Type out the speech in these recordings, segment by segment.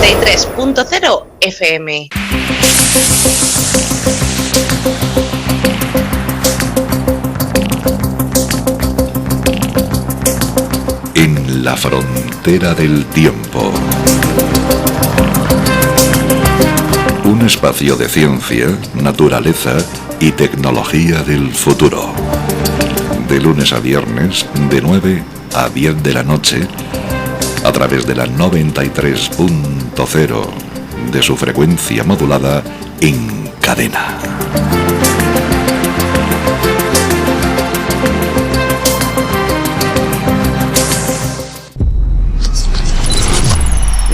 93.0 FM. En la frontera del tiempo. Un espacio de ciencia, naturaleza y tecnología del futuro. De lunes a viernes, de 9 a 10 de la noche, a través de la 93.0 de su frecuencia modulada en cadena.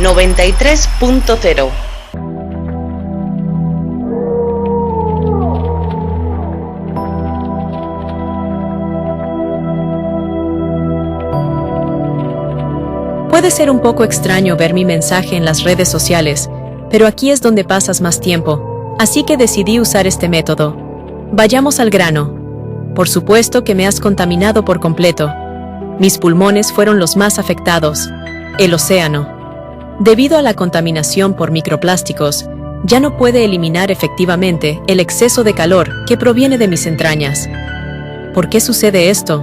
...93.0. Puede ser un poco extraño ver mi mensaje en las redes sociales, pero aquí es donde pasas más tiempo, así que decidí usar este método. Vayamos al grano. Por supuesto que me has contaminado por completo. Mis pulmones fueron los más afectados. El océano. Debido a la contaminación por microplásticos, ya no puede eliminar efectivamente el exceso de calor que proviene de mis entrañas. ¿Por qué sucede esto?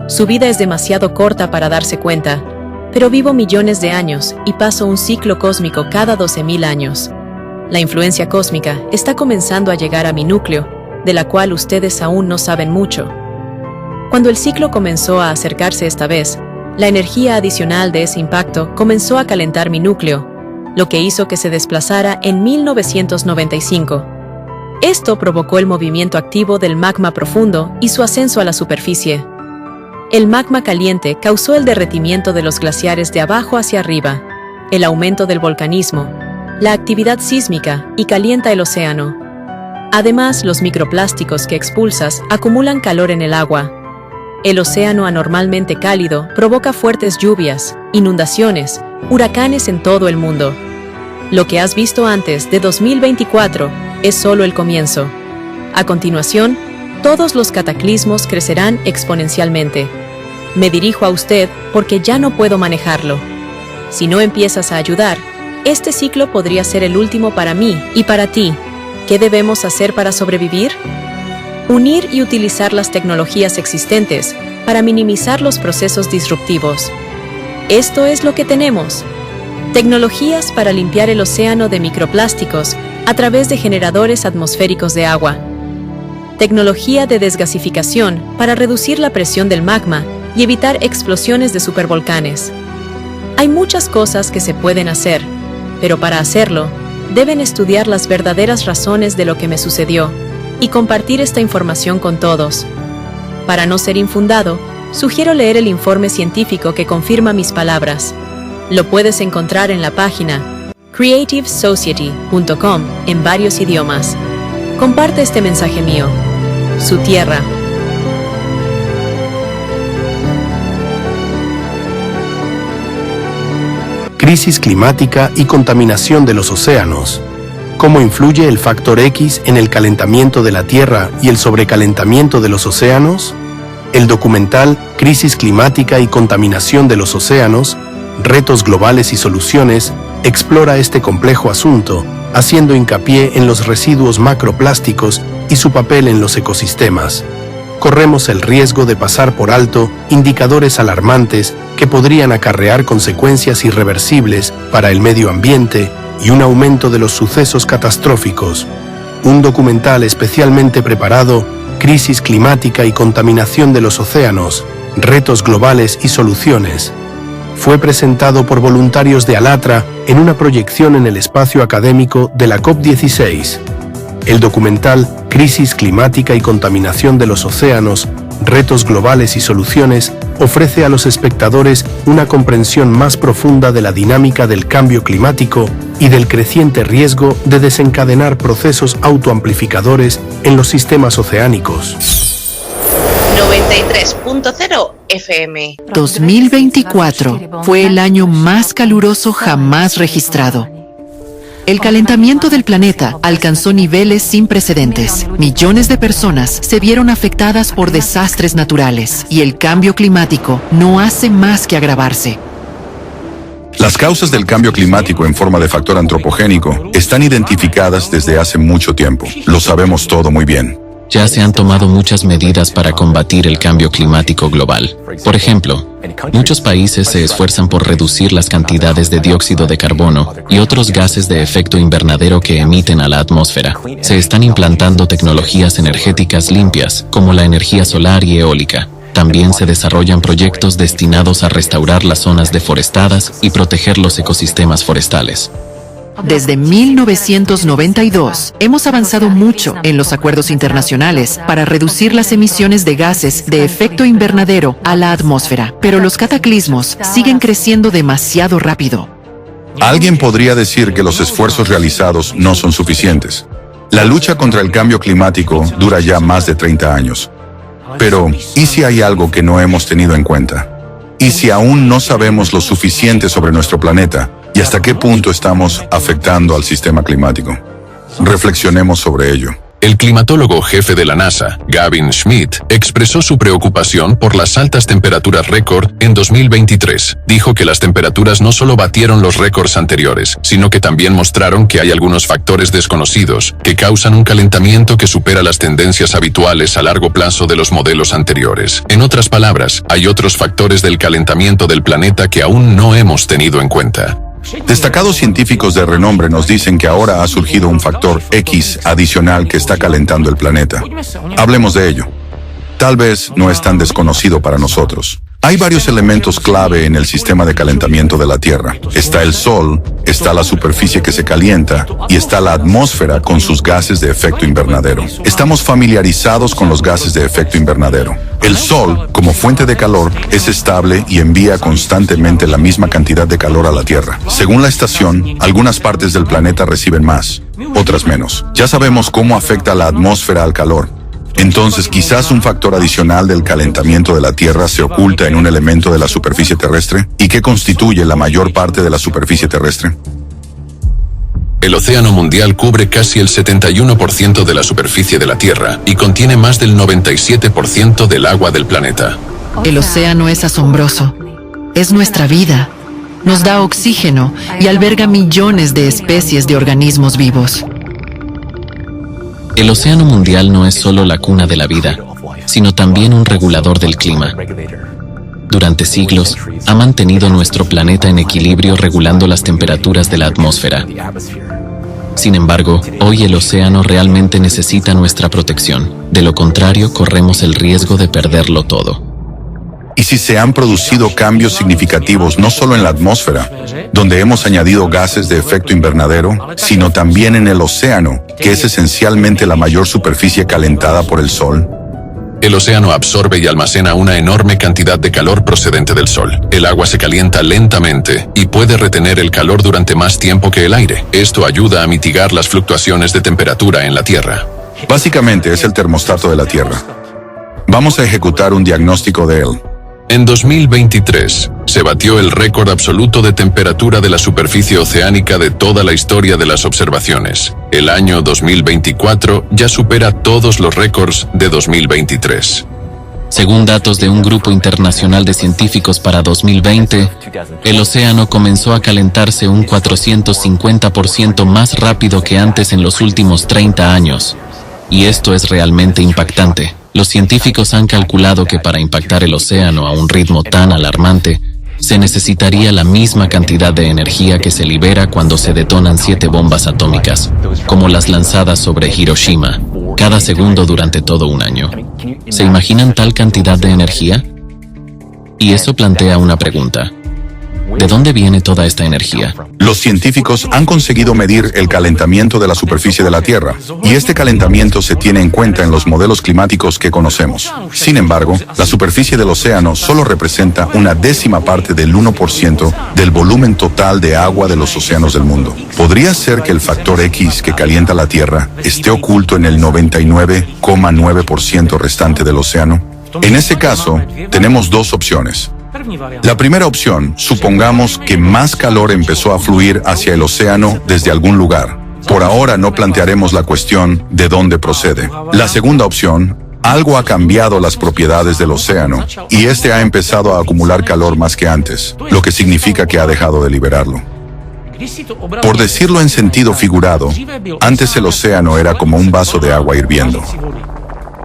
Su vida es demasiado corta para darse cuenta, pero vivo millones de años y paso un ciclo cósmico cada 12.000 años. La influencia cósmica está comenzando a llegar a mi núcleo, de la cual ustedes aún no saben mucho. Cuando el ciclo comenzó a acercarse esta vez, la energía adicional de ese impacto comenzó a calentar mi núcleo, lo que hizo que se desplazara en 1995. Esto provocó el movimiento activo del magma profundo y su ascenso a la superficie. El magma caliente causó el derretimiento de los glaciares de abajo hacia arriba, el aumento del volcanismo, la actividad sísmica y calienta el océano. Además, los microplásticos que expulsas acumulan calor en el agua. El océano anormalmente cálido provoca fuertes lluvias, inundaciones, huracanes en todo el mundo. Lo que has visto antes de 2024 es solo el comienzo. A continuación, todos los cataclismos crecerán exponencialmente. Me dirijo a usted porque ya no puedo manejarlo. Si no empiezas a ayudar, este ciclo podría ser el último para mí y para ti. ¿Qué debemos hacer para sobrevivir? Unir y utilizar las tecnologías existentes para minimizar los procesos disruptivos. Esto es lo que tenemos. Tecnologías para limpiar el océano de microplásticos a través de generadores atmosféricos de agua. Tecnología de desgasificación para reducir la presión del magma y evitar explosiones de supervolcanes. Hay muchas cosas que se pueden hacer, pero para hacerlo, deben estudiar las verdaderas razones de lo que me sucedió y compartir esta información con todos. Para no ser infundado, sugiero leer el informe científico que confirma mis palabras. Lo puedes encontrar en la página creativesociety.com en varios idiomas. Comparte este mensaje mío. Su tierra. Crisis climática y contaminación de los océanos. ¿Cómo influye el factor X en el calentamiento de la Tierra y el sobrecalentamiento de los océanos? El documental Crisis climática y contaminación de los océanos, retos globales y soluciones, explora este complejo asunto, haciendo hincapié en los residuos macroplásticos y su papel en los ecosistemas. Corremos el riesgo de pasar por alto indicadores alarmantes que podrían acarrear consecuencias irreversibles para el medio ambiente y un aumento de los sucesos catastróficos. Un documental especialmente preparado, Crisis climática y contaminación de los océanos, retos globales y soluciones, fue presentado por voluntarios de Alatra en una proyección en el espacio académico de la COP16. El documental Crisis climática y contaminación de los océanos, retos globales y soluciones ofrece a los espectadores una comprensión más profunda de la dinámica del cambio climático y del creciente riesgo de desencadenar procesos autoamplificadores en los sistemas oceánicos. 93.0 FM. 2024 fue el año más caluroso jamás registrado. El calentamiento del planeta alcanzó niveles sin precedentes. Millones de personas se vieron afectadas por desastres naturales y el cambio climático no hace más que agravarse. Las causas del cambio climático en forma de factor antropogénico están identificadas desde hace mucho tiempo. Lo sabemos todo muy bien. Ya se han tomado muchas medidas para combatir el cambio climático global. Por ejemplo, muchos países se esfuerzan por reducir las cantidades de dióxido de carbono y otros gases de efecto invernadero que emiten a la atmósfera. Se están implantando tecnologías energéticas limpias, como la energía solar y eólica. También se desarrollan proyectos destinados a restaurar las zonas deforestadas y proteger los ecosistemas forestales. Desde 1992, hemos avanzado mucho en los acuerdos internacionales para reducir las emisiones de gases de efecto invernadero a la atmósfera, pero los cataclismos siguen creciendo demasiado rápido. Alguien podría decir que los esfuerzos realizados no son suficientes. La lucha contra el cambio climático dura ya más de 30 años. Pero, ¿y si hay algo que no hemos tenido en cuenta? ¿Y si aún no sabemos lo suficiente sobre nuestro planeta y hasta qué punto estamos afectando al sistema climático? Reflexionemos sobre ello. El climatólogo jefe de la NASA, Gavin Schmidt, expresó su preocupación por las altas temperaturas récord en 2023. Dijo que las temperaturas no solo batieron los récords anteriores, sino que también mostraron que hay algunos factores desconocidos que causan un calentamiento que supera las tendencias habituales a largo plazo de los modelos anteriores. En otras palabras, hay otros factores del calentamiento del planeta que aún no hemos tenido en cuenta. Destacados científicos de renombre nos dicen que ahora ha surgido un factor X adicional que está calentando el planeta. Hablemos de ello. Tal vez no es tan desconocido para nosotros. Hay varios elementos clave en el sistema de calentamiento de la Tierra. Está el Sol, está la superficie que se calienta y está la atmósfera con sus gases de efecto invernadero. Estamos familiarizados con los gases de efecto invernadero. El Sol, como fuente de calor, es estable y envía constantemente la misma cantidad de calor a la Tierra. Según la estación, algunas partes del planeta reciben más, otras menos. Ya sabemos cómo afecta la atmósfera al calor. Entonces, quizás un factor adicional del calentamiento de la Tierra se oculta en un elemento de la superficie terrestre. ¿Y qué constituye la mayor parte de la superficie terrestre? El océano mundial cubre casi el 71% de la superficie de la Tierra y contiene más del 97% del agua del planeta. El océano es asombroso. Es nuestra vida. Nos da oxígeno y alberga millones de especies de organismos vivos. El océano mundial no es solo la cuna de la vida, sino también un regulador del clima. Durante siglos, ha mantenido nuestro planeta en equilibrio regulando las temperaturas de la atmósfera. Sin embargo, hoy el océano realmente necesita nuestra protección. De lo contrario, corremos el riesgo de perderlo todo. ¿Y si se han producido cambios significativos no solo en la atmósfera, donde hemos añadido gases de efecto invernadero, sino también en el océano, que es esencialmente la mayor superficie calentada por el Sol? El océano absorbe y almacena una enorme cantidad de calor procedente del Sol. El agua se calienta lentamente y puede retener el calor durante más tiempo que el aire. Esto ayuda a mitigar las fluctuaciones de temperatura en la Tierra. Básicamente es el termostato de la Tierra. Vamos a ejecutar un diagnóstico de él. En 2023, se batió el récord absoluto de temperatura de la superficie oceánica de toda la historia de las observaciones. El año 2024 ya supera todos los récords de 2023. Según datos de un grupo internacional de científicos para 2020, el océano comenzó a calentarse un 450% más rápido que antes en los últimos 30 años. Y esto es realmente impactante. Los científicos han calculado que para impactar el océano a un ritmo tan alarmante, se necesitaría la misma cantidad de energía que se libera cuando se detonan 7 bombas atómicas, como las lanzadas sobre Hiroshima, cada segundo durante todo un año. ¿Se imaginan tal cantidad de energía? Y eso plantea una pregunta. ¿De dónde viene toda esta energía? Los científicos han conseguido medir el calentamiento de la superficie de la Tierra, y este calentamiento se tiene en cuenta en los modelos climáticos que conocemos. Sin embargo, la superficie del océano solo representa una décima parte del 1% del volumen total de agua de los océanos del mundo. ¿Podría ser que el factor X que calienta la Tierra esté oculto en el 99,9% restante del océano? En ese caso, tenemos dos opciones. La primera opción, supongamos que más calor empezó a fluir hacia el océano desde algún lugar. Por ahora no plantearemos la cuestión de dónde procede. La segunda opción, Algo ha cambiado las propiedades del océano y este ha empezado a acumular calor más que antes, lo que significa que ha dejado de liberarlo. Por decirlo en sentido figurado, antes el océano era como un vaso de agua hirviendo.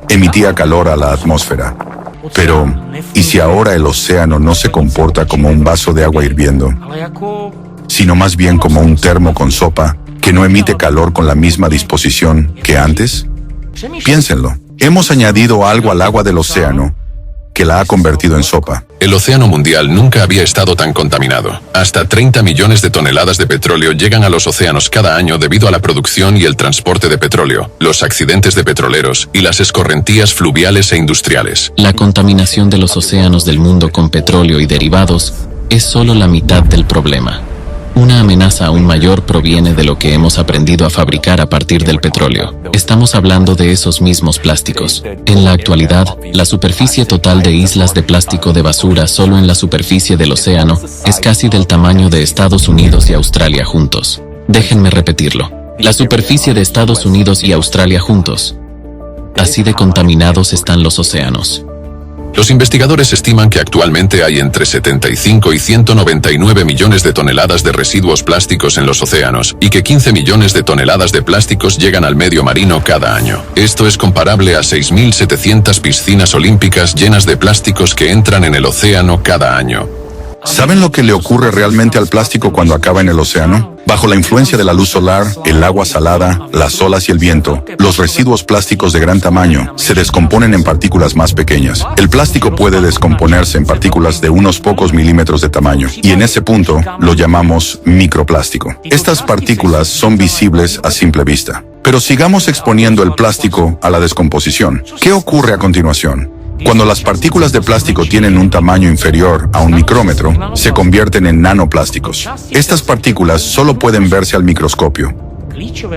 Emitía calor a la atmósfera. Pero, ¿y si ahora el océano no se comporta como un vaso de agua hirviendo, sino más bien como un termo con sopa que no emite calor con la misma disposición que antes? Piénsenlo. Hemos añadido algo al agua del océano que la ha convertido en sopa. El océano mundial nunca había estado tan contaminado. Hasta 30 millones de toneladas de petróleo llegan a los océanos cada año debido a la producción y el transporte de petróleo, los accidentes de petroleros y las escorrentías fluviales e industriales. La contaminación de los océanos del mundo con petróleo y derivados es solo la mitad del problema. Una amenaza aún mayor proviene de lo que hemos aprendido a fabricar a partir del petróleo. Estamos hablando de esos mismos plásticos. En la actualidad, la superficie total de islas de plástico de basura solo en la superficie del océano es casi del tamaño de Estados Unidos y Australia juntos. Déjenme repetirlo. La superficie de Estados Unidos y Australia juntos. Así de contaminados están los océanos. Los investigadores estiman que actualmente hay entre 75 y 199 millones de toneladas de residuos plásticos en los océanos y que 15 millones de toneladas de plásticos llegan al medio marino cada año. Esto es comparable a 6.700 piscinas olímpicas llenas de plásticos que entran en el océano cada año. ¿Saben lo que le ocurre realmente al plástico cuando acaba en el océano? Bajo la influencia de la luz solar, el agua salada, las olas y el viento, los residuos plásticos de gran tamaño se descomponen en partículas más pequeñas. El plástico puede descomponerse en partículas de unos pocos milímetros de tamaño, y en ese punto lo llamamos microplástico. Estas partículas son visibles a simple vista. Pero sigamos exponiendo el plástico a la descomposición. ¿Qué ocurre a continuación? Cuando las partículas de plástico tienen un tamaño inferior a un micrómetro, se convierten en nanoplásticos. Estas partículas solo pueden verse al microscopio.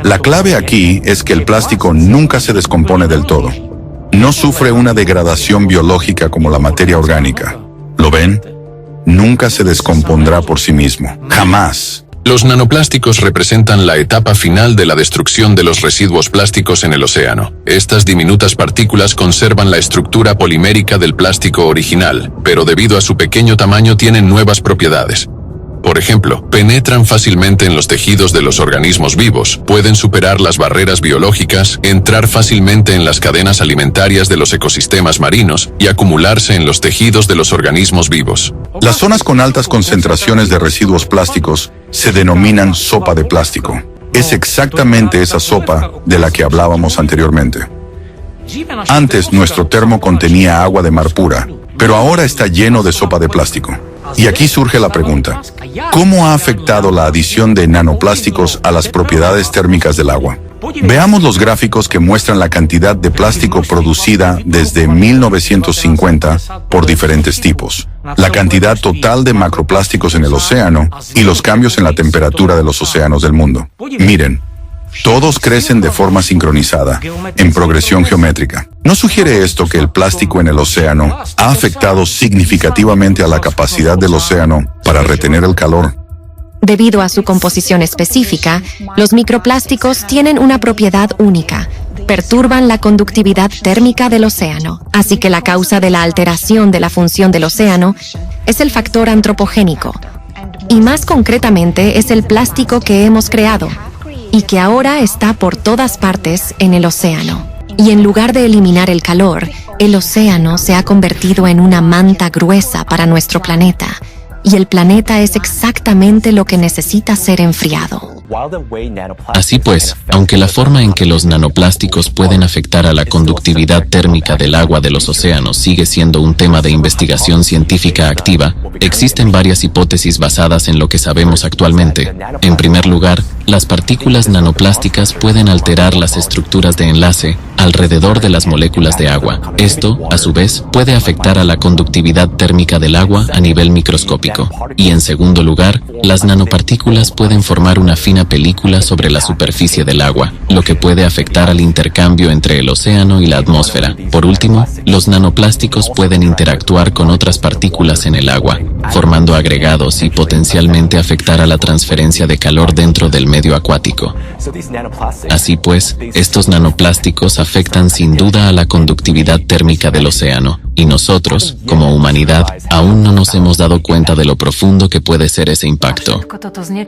La clave aquí es que el plástico nunca se descompone del todo. No sufre una degradación biológica como la materia orgánica. ¿Lo ven? Nunca se descompondrá por sí mismo. Jamás. Los nanoplásticos representan la etapa final de la destrucción de los residuos plásticos en el océano. Estas diminutas partículas conservan la estructura polimérica del plástico original, pero debido a su pequeño tamaño tienen nuevas propiedades. Por ejemplo, penetran fácilmente en los tejidos de los organismos vivos, pueden superar las barreras biológicas, entrar fácilmente en las cadenas alimentarias de los ecosistemas marinos y acumularse en los tejidos de los organismos vivos. Las zonas con altas concentraciones de residuos plásticos se denominan sopa de plástico. Es exactamente esa sopa de la que hablábamos anteriormente. Antes nuestro termo contenía agua de mar pura, pero ahora está lleno de sopa de plástico. Y aquí surge la pregunta: ¿cómo ha afectado la adición de nanoplásticos a las propiedades térmicas del agua? Veamos los gráficos que muestran la cantidad de plástico producida desde 1950 por diferentes tipos, la cantidad total de macroplásticos en el océano y los cambios en la temperatura de los océanos del mundo. Miren, todos crecen de forma sincronizada, en progresión geométrica. ¿No sugiere esto que el plástico en el océano ha afectado significativamente a la capacidad del océano para retener el calor? Debido a su composición específica, los microplásticos tienen una propiedad única: perturban la conductividad térmica del océano. Así que la causa de la alteración de la función del océano es el factor antropogénico. Y más concretamente es el plástico que hemos creado y que ahora está por todas partes en el océano. Y en lugar de eliminar el calor, el océano se ha convertido en una manta gruesa para nuestro planeta. Y el planeta es exactamente lo que necesita ser enfriado. Así pues, aunque la forma en que los nanoplásticos pueden afectar a la conductividad térmica del agua de los océanos sigue siendo un tema de investigación científica activa, existen varias hipótesis basadas en lo que sabemos actualmente. En primer lugar, las partículas nanoplásticas pueden alterar las estructuras de enlace alrededor de las moléculas de agua. Esto, a su vez, puede afectar a la conductividad térmica del agua a nivel microscópico. Y en segundo lugar, las nanopartículas pueden formar una fina película sobre la superficie del agua, lo que puede afectar al intercambio entre el océano y la atmósfera. Por último, los nanoplásticos pueden interactuar con otras partículas en el agua, formando agregados y potencialmente afectar a la transferencia de calor dentro del medio acuático. Así pues, estos nanoplásticos afectan sin duda a la conductividad térmica del océano, y nosotros, como humanidad, aún no nos hemos dado cuenta de lo profundo que puede ser ese impacto.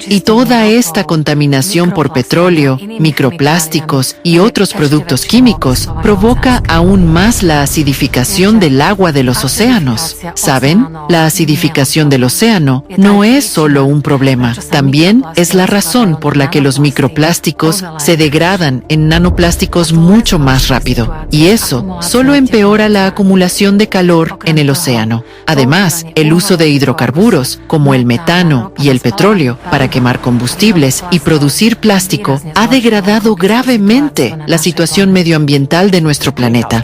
Y toda esta contaminación por petróleo, microplásticos y otros productos químicos provoca aún más la acidificación del agua de los océanos. ¿Saben? La acidificación del océano no es solo un problema, también es la razón por la que los microplásticos se degradan en nanoplásticos mucho más rápido. Y eso solo empeora la acumulación de calor en el océano. Además, el uso de hidrocarburos, como el metano y el petróleo, para quemar combustibles y producir plástico, ha degradado gravemente la situación medioambiental de nuestro planeta.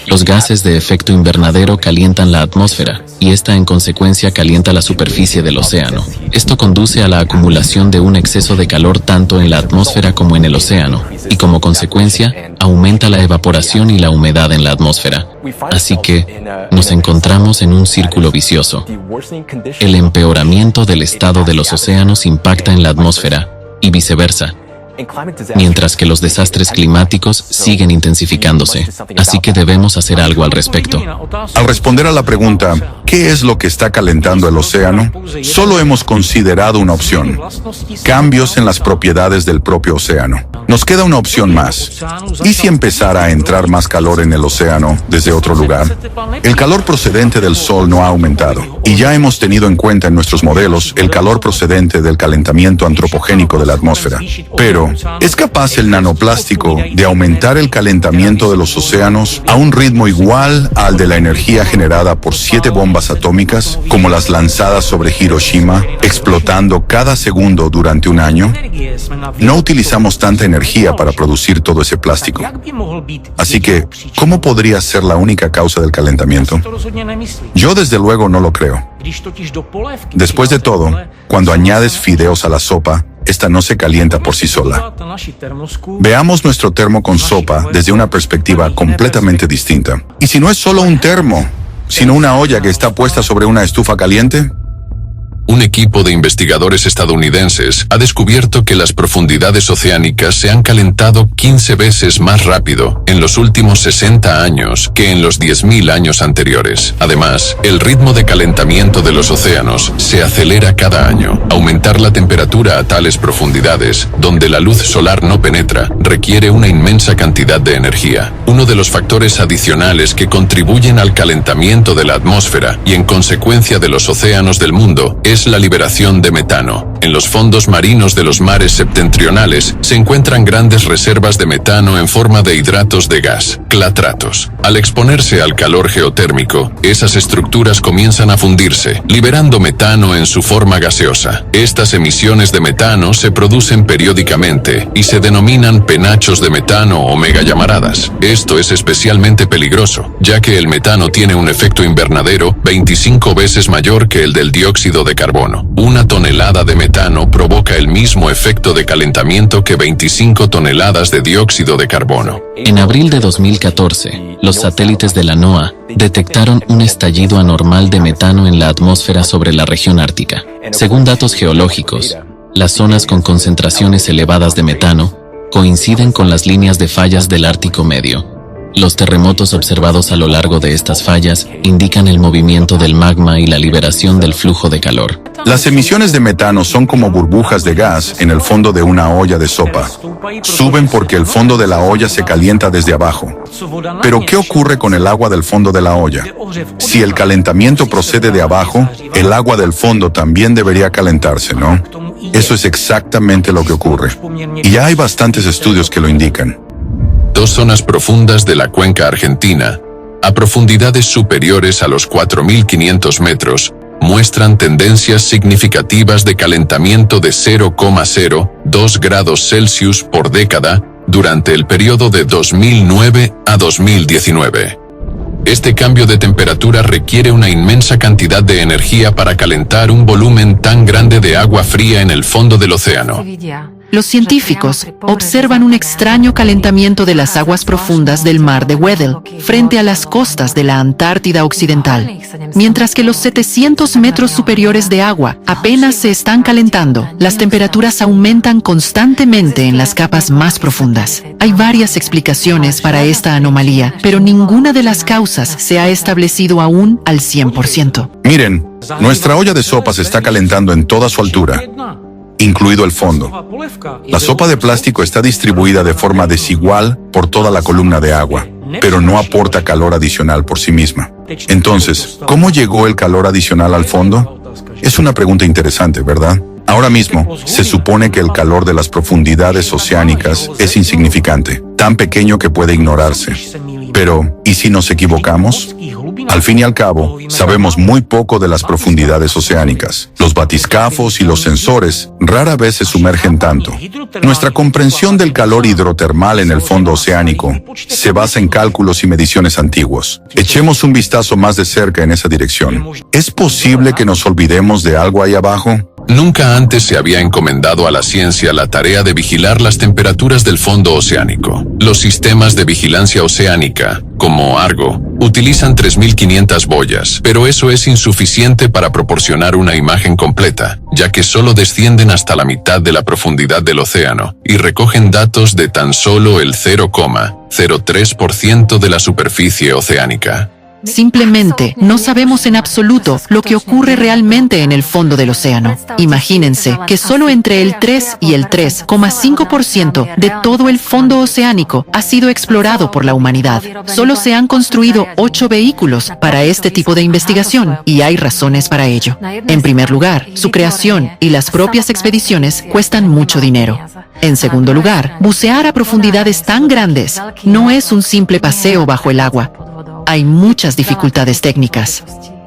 Los gases de efecto invernadero calientan la atmósfera, y esta en consecuencia calienta la superficie del océano. Esto conduce a la acumulación de un exceso de calor tanto en la atmósfera como en el océano, y como consecuencia, aumenta la evaporación y la humedad en la atmósfera. Así que, nos encontramos en un círculo vicioso. El empeoramiento del estado de los océanos impacta en la atmósfera, y viceversa, mientras que los desastres climáticos siguen intensificándose. Así que debemos hacer algo al respecto. Al responder a la pregunta, ¿qué es lo que está calentando el océano? Solo hemos considerado una opción: cambios en las propiedades del propio océano. Nos queda una opción más. ¿Y si empezara a entrar más calor en el océano desde otro lugar? El calor procedente del sol no ha aumentado, y ya hemos tenido en cuenta en nuestros modelos el calor procedente del calentamiento antropogénico de la atmósfera. Pero, ¿es capaz el nanoplástico de aumentar el calentamiento de los océanos a un ritmo igual al de la energía generada por 7 bombas atómicas, como las lanzadas sobre Hiroshima, explotando cada segundo durante un año? No utilizamos tanta energía para producir todo ese plástico. Así que, ¿cómo podría ser la única causa del calentamiento? Yo desde luego no lo creo. Después de todo, cuando añades fideos a la sopa, esta no se calienta por sí sola. Veamos nuestro termo con sopa desde una perspectiva completamente distinta. ¿Y si no es solo un termo, sino una olla que está puesta sobre una estufa caliente? Un equipo de investigadores estadounidenses ha descubierto que las profundidades oceánicas se han calentado 15 veces más rápido en los últimos 60 años que en los 10.000 años anteriores. Además, el ritmo de calentamiento de los océanos se acelera cada año. Aumentar la temperatura a tales profundidades, donde la luz solar no penetra, requiere una inmensa cantidad de energía. Uno de los factores adicionales que contribuyen al calentamiento de la atmósfera y en consecuencia de los océanos del mundo es la liberación de metano. En los fondos marinos de los mares septentrionales se encuentran grandes reservas de metano en forma de hidratos de gas, clatratos. Al exponerse al calor geotérmico, esas estructuras comienzan a fundirse, liberando metano en su forma gaseosa. Estas emisiones de metano se producen periódicamente y se denominan penachos de metano o megallamaradas. Esto es especialmente peligroso, ya que el metano tiene un efecto invernadero 25 veces mayor que el del dióxido de carbono. Una tonelada de metano provoca el mismo efecto de calentamiento que 25 toneladas de dióxido de carbono. En abril de 2014, los satélites de la NOAA detectaron un estallido anormal de metano en la atmósfera sobre la región ártica. Según datos geológicos, las zonas con concentraciones elevadas de metano coinciden con las líneas de fallas del Ártico Medio. Los terremotos observados a lo largo de estas fallas indican el movimiento del magma y la liberación del flujo de calor. Las emisiones de metano son como burbujas de gas en el fondo de una olla de sopa. Suben porque el fondo de la olla se calienta desde abajo. Pero ¿qué ocurre con el agua del fondo de la olla? Si el calentamiento procede de abajo, el agua del fondo también debería calentarse, ¿no? Eso es exactamente lo que ocurre. Y ya hay bastantes estudios que lo indican. 2 zonas profundas de la cuenca argentina, a profundidades superiores a los 4.500 metros, muestran tendencias significativas de calentamiento de 0,02 grados Celsius por década durante el periodo de 2009 a 2019. Este cambio de temperatura requiere una inmensa cantidad de energía para calentar un volumen tan grande de agua fría en el fondo del océano. Los científicos observan un extraño calentamiento de las aguas profundas del mar de Weddell frente a las costas de la Antártida Occidental. Mientras que los 700 metros superiores de agua apenas se están calentando, las temperaturas aumentan constantemente en las capas más profundas. Hay varias explicaciones para esta anomalía, pero ninguna de las causas se ha establecido aún al 100%. Miren, nuestra olla de sopa se está calentando en toda su altura, incluido el fondo. La sopa de plástico está distribuida de forma desigual por toda la columna de agua, pero no aporta calor adicional por sí misma. Entonces, ¿cómo llegó el calor adicional al fondo? Es una pregunta interesante, ¿verdad? Ahora mismo, se supone que el calor de las profundidades oceánicas es insignificante, tan pequeño que puede ignorarse. Pero, ¿y si nos equivocamos? Al fin y al cabo, sabemos muy poco de las profundidades oceánicas. Los batiscafos y los sensores rara vez se sumergen tanto. Nuestra comprensión del calor hidrotermal en el fondo oceánico se basa en cálculos y mediciones antiguos. Echemos un vistazo más de cerca en esa dirección. ¿Es posible que nos olvidemos de algo ahí abajo? Nunca antes se había encomendado a la ciencia la tarea de vigilar las temperaturas del fondo oceánico. Los sistemas de vigilancia oceánica, como Argo, utilizan 3.500 boyas, pero eso es insuficiente para proporcionar una imagen completa, ya que solo descienden hasta la mitad de la profundidad del océano y recogen datos de tan solo el 0,03% de la superficie oceánica. Simplemente no sabemos en absoluto lo que ocurre realmente en el fondo del océano. Imagínense que solo entre el 3 y el 3,5% de todo el fondo oceánico ha sido explorado por la humanidad. Solo se han construido 8 vehículos para este tipo de investigación, y hay razones para ello. En primer lugar, su creación y las propias expediciones cuestan mucho dinero. En segundo lugar, bucear a profundidades tan grandes no es un simple paseo bajo el agua. Hay muchas dificultades técnicas.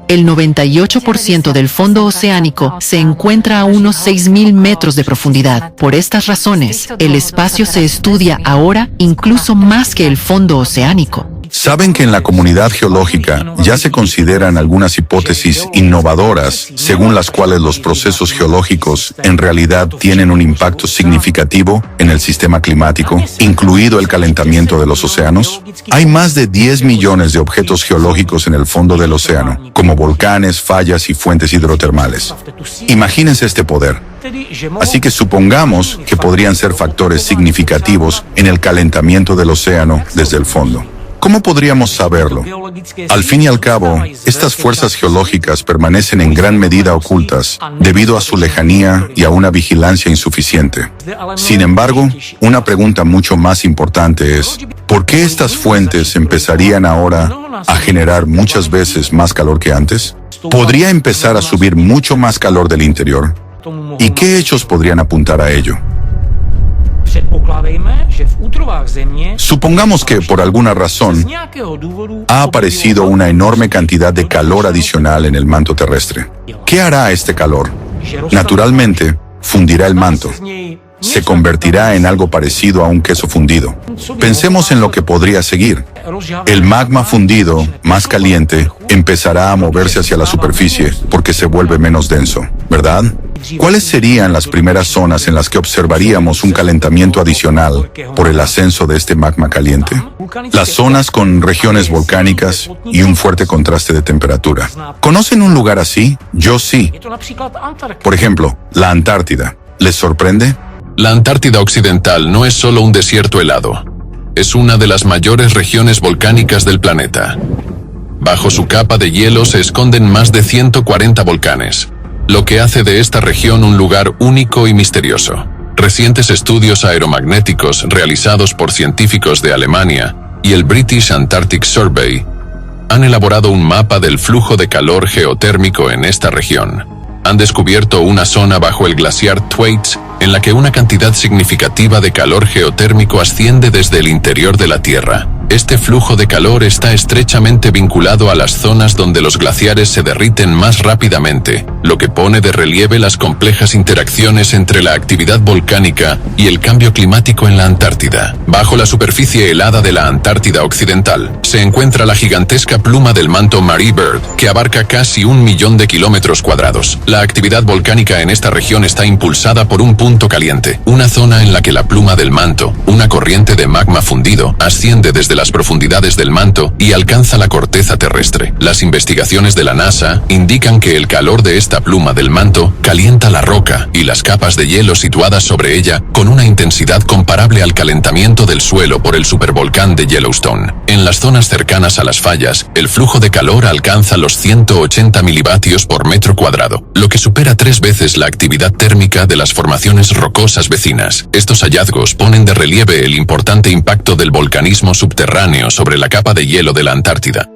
El 98% del fondo oceánico se encuentra a unos 6.000 metros de profundidad. Por estas razones, el espacio se estudia ahora incluso más que el fondo oceánico. Saben que en la comunidad geológica ya se consideran algunas hipótesis innovadoras, según las cuales los procesos geológicos en realidad tienen un impacto significativo en el sistema climático, incluido el calentamiento de los océanos. Hay más de 10 millones de objetos geológicos en el fondo del océano, como volcanes, fallas y fuentes hidrotermales. Imagínense este poder. Así que supongamos que podrían ser factores significativos en el calentamiento del océano desde el fondo. ¿Cómo podríamos saberlo? Al fin y al cabo, estas fuerzas geológicas permanecen en gran medida ocultas debido a su lejanía y a una vigilancia insuficiente. Sin embargo, una pregunta mucho más importante es, ¿por qué estas fuentes empezarían ahora a generar muchas veces más calor que antes? ¿Podría empezar a subir mucho más calor del interior? ¿Y qué hechos podrían apuntar a ello? Supongamos que, por alguna razón, ha aparecido una enorme cantidad de calor adicional en el manto terrestre. ¿Qué hará este calor? Naturalmente, fundirá el manto. Se convertirá en algo parecido a un queso fundido. Pensemos en lo que podría seguir. El magma fundido, más caliente, empezará a moverse hacia la superficie porque se vuelve menos denso, ¿verdad? ¿Cuáles serían las primeras zonas en las que observaríamos un calentamiento adicional por el ascenso de este magma caliente? Las zonas con regiones volcánicas y un fuerte contraste de temperatura. ¿Conocen un lugar así? Yo sí. Por ejemplo, la Antártida. ¿Les sorprende? La Antártida Occidental no es solo un desierto helado. Es una de las mayores regiones volcánicas del planeta. Bajo su capa de hielo se esconden más de 140 volcanes, lo que hace de esta región un lugar único y misterioso. Recientes estudios aeromagnéticos realizados por científicos de Alemania y el British Antarctic Survey han elaborado un mapa del flujo de calor geotérmico en esta región. Han descubierto una zona bajo el glaciar Thwaites en la que una cantidad significativa de calor geotérmico asciende desde el interior de la Tierra. Este flujo de calor está estrechamente vinculado a las zonas donde los glaciares se derriten más rápidamente, lo que pone de relieve las complejas interacciones entre la actividad volcánica y el cambio climático en la Antártida. Bajo la superficie helada de la Antártida Occidental, se encuentra la gigantesca pluma del manto Mary Bird, que abarca casi 1 millón de kilómetros cuadrados. La actividad volcánica en esta región está impulsada por un punto caliente, una zona en la que la pluma del manto, una corriente de magma fundido, asciende desde las profundidades del manto y alcanza la corteza terrestre. Las investigaciones de la NASA indican que el calor de esta pluma del manto calienta la roca y las capas de hielo situadas sobre ella con una intensidad comparable al calentamiento del suelo por el supervolcán de Yellowstone. En las zonas cercanas a las fallas, el flujo de calor alcanza los 180 milivatios por metro cuadrado, lo que supera 3 veces la actividad térmica de las formaciones rocosas vecinas. Estos hallazgos ponen de relieve el importante impacto del volcanismo subterráneo sobre la capa de hielo de la Antártida.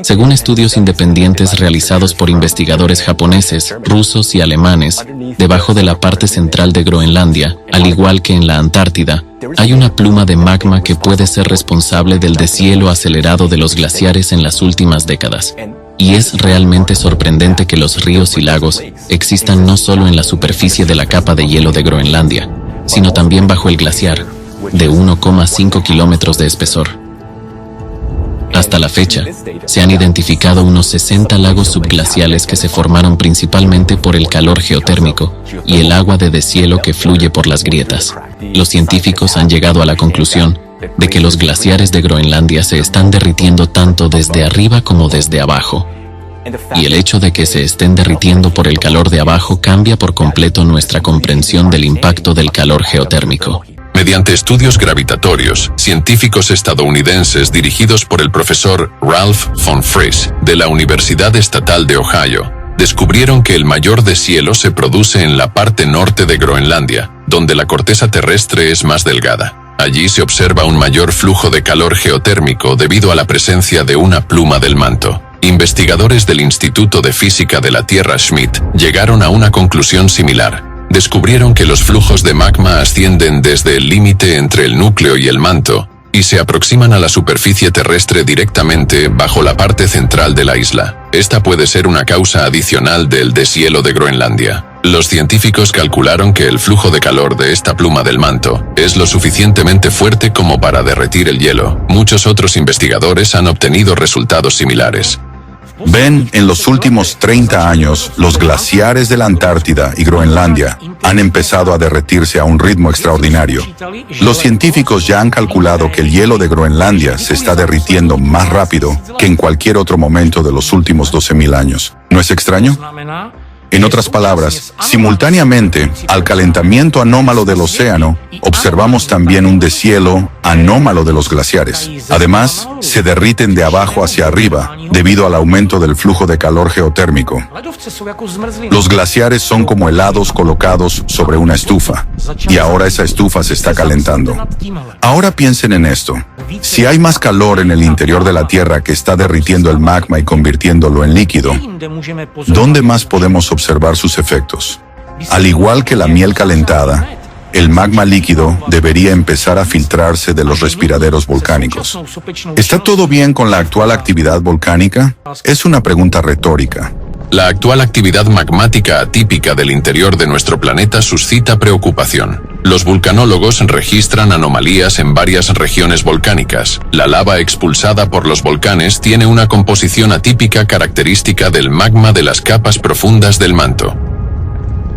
Según estudios independientes realizados por investigadores japoneses, rusos y alemanes, debajo de la parte central de Groenlandia, al igual que en la Antártida, hay una pluma de magma que puede ser responsable del deshielo acelerado de los glaciares en las últimas décadas. Y es realmente sorprendente que los ríos y lagos existan no solo en la superficie de la capa de hielo de Groenlandia, sino también bajo el glaciar, de 1,5 kilómetros de espesor. Hasta la fecha, se han identificado unos 60 lagos subglaciales que se formaron principalmente por el calor geotérmico y el agua de deshielo que fluye por las grietas. Los científicos han llegado a la conclusión de que los glaciares de Groenlandia se están derritiendo tanto desde arriba como desde abajo. Y el hecho de que se estén derritiendo por el calor de abajo cambia por completo nuestra comprensión del impacto del calor geotérmico. Mediante estudios gravitatorios, científicos estadounidenses dirigidos por el profesor Ralph von Frisch de la Universidad Estatal de Ohio, descubrieron que el mayor deshielo se produce en la parte norte de Groenlandia, donde la corteza terrestre es más delgada. Allí se observa un mayor flujo de calor geotérmico debido a la presencia de una pluma del manto. Investigadores del Instituto de Física de la Tierra Schmidt llegaron a una conclusión similar. Descubrieron que los flujos de magma ascienden desde el límite entre el núcleo y el manto, y se aproximan a la superficie terrestre directamente bajo la parte central de la isla. Esta puede ser una causa adicional del deshielo de Groenlandia. Los científicos calcularon que el flujo de calor de esta pluma del manto es lo suficientemente fuerte como para derretir el hielo. Muchos otros investigadores han obtenido resultados similares. Ven, en los últimos 30 años, los glaciares de la Antártida y Groenlandia han empezado a derretirse a un ritmo extraordinario. Los científicos ya han calculado que el hielo de Groenlandia se está derritiendo más rápido que en cualquier otro momento de los últimos 12.000 años. ¿No es extraño? En otras palabras, simultáneamente al calentamiento anómalo del océano, observamos también un deshielo anómalo de los glaciares. Además, se derriten de abajo hacia arriba debido al aumento del flujo de calor geotérmico. Los glaciares son como helados colocados sobre una estufa, y ahora esa estufa se está calentando. Ahora piensen en esto. Si hay más calor en el interior de la Tierra que está derritiendo el magma y convirtiéndolo en líquido, ¿dónde más podemos observar sus efectos? Al igual que la miel calentada, el magma líquido debería empezar a filtrarse de los respiraderos volcánicos. ¿Está todo bien con la actual actividad volcánica? Es una pregunta retórica. La actual actividad magmática atípica del interior de nuestro planeta suscita preocupación. Los vulcanólogos registran anomalías en varias regiones volcánicas. La lava expulsada por los volcanes tiene una composición atípica característica del magma de las capas profundas del manto.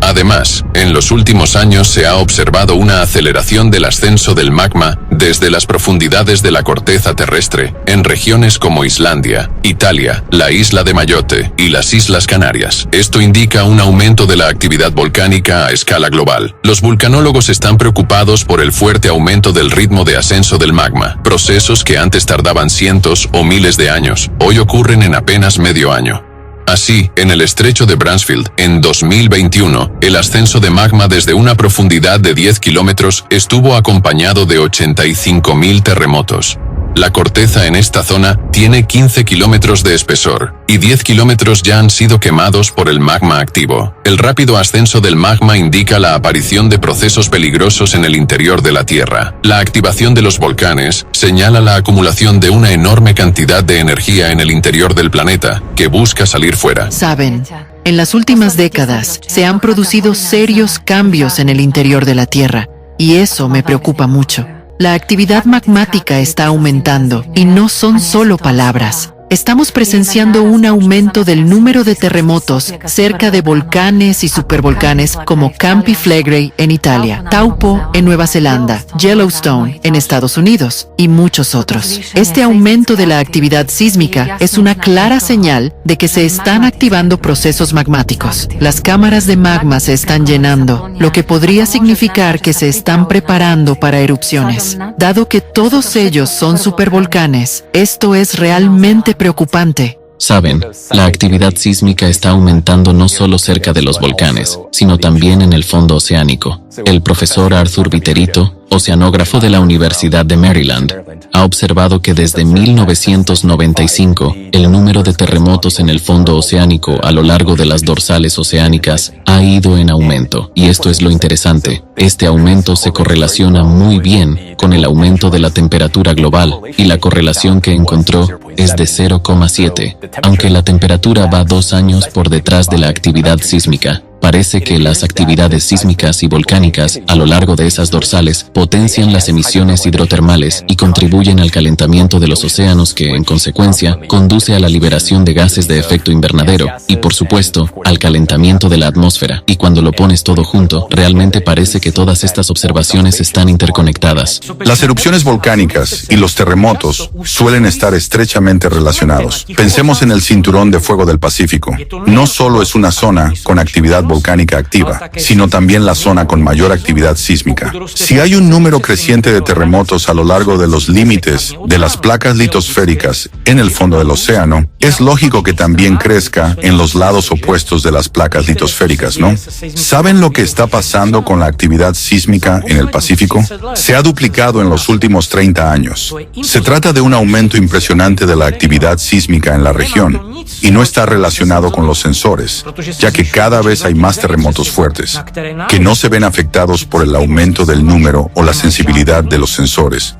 Además, en los últimos años se ha observado una aceleración del ascenso del magma desde las profundidades de la corteza terrestre en regiones como Islandia, Italia, la isla de Mayotte y las Islas Canarias. Esto indica un aumento de la actividad volcánica a escala global. Los vulcanólogos están preocupados por el fuerte aumento del ritmo de ascenso del magma. Procesos que antes tardaban cientos o miles de años, hoy ocurren en apenas medio año. Así, en el estrecho de Bransfield, en 2021, el ascenso de magma desde una profundidad de 10 kilómetros estuvo acompañado de 85.000 terremotos. La corteza en esta zona tiene 15 kilómetros de espesor, y 10 kilómetros ya han sido quemados por el magma activo. El rápido ascenso del magma indica la aparición de procesos peligrosos en el interior de la Tierra. La activación de los volcanes señala la acumulación de una enorme cantidad de energía en el interior del planeta, que busca salir fuera. Saben, en las últimas décadas se han producido serios cambios en el interior de la Tierra, y eso me preocupa mucho. La actividad magmática está aumentando, y no son solo palabras. Estamos presenciando un aumento del número de terremotos cerca de volcanes y supervolcanes como Campi Flegrei en Italia, Taupo en Nueva Zelanda, Yellowstone en Estados Unidos y muchos otros. Este aumento de la actividad sísmica es una clara señal de que se están activando procesos magmáticos. Las cámaras de magma se están llenando, lo que podría significar que se están preparando para erupciones. Dado que todos ellos son supervolcanes, esto es realmente preocupante. Saben, la actividad sísmica está aumentando no solo cerca de los volcanes, sino también en el fondo oceánico. El profesor Arthur Viterito, oceanógrafo de la Universidad de Maryland, ha observado que desde 1995, el número de terremotos en el fondo oceánico a lo largo de las dorsales oceánicas ha ido en aumento. Y esto es lo interesante, este aumento se correlaciona muy bien con el aumento de la temperatura global, y la correlación que encontró es de 0,7, aunque la temperatura va 2 años por detrás de la actividad sísmica. Parece que las actividades sísmicas y volcánicas a lo largo de esas dorsales potencian las emisiones hidrotermales y contribuyen al calentamiento de los océanos que, en consecuencia, conduce a la liberación de gases de efecto invernadero y, por supuesto, al calentamiento de la atmósfera. Y cuando lo pones todo junto, realmente parece que todas estas observaciones están interconectadas. Las erupciones volcánicas y los terremotos suelen estar estrechamente relacionados. Pensemos en el cinturón de fuego del Pacífico. No solo es una zona con actividad volcánica activa, sino también la zona con mayor actividad sísmica. Si hay un número creciente de terremotos a lo largo de los límites de las placas litosféricas en el fondo del océano, es lógico que también crezca en los lados opuestos de las placas litosféricas, ¿no? ¿Saben lo que está pasando con la actividad sísmica en el Pacífico? Se ha duplicado en los últimos 30 años. Se trata de un aumento impresionante de la actividad sísmica en la región, y no está relacionado con los sensores, ya que cada vez hay más terremotos fuertes, que no se ven afectados por el aumento del número o la sensibilidad de los sensores.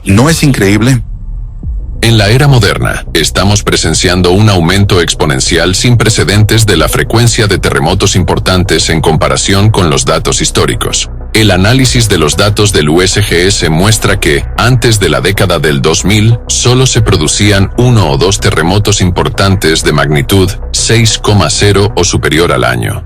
¿No es increíble? En la era moderna, estamos presenciando un aumento exponencial sin precedentes de la frecuencia de terremotos importantes en comparación con los datos históricos. El análisis de los datos del USGS muestra que, antes de la década del 2000, solo se producían 1 o 2 terremotos importantes de magnitud 6,0 o superior al año.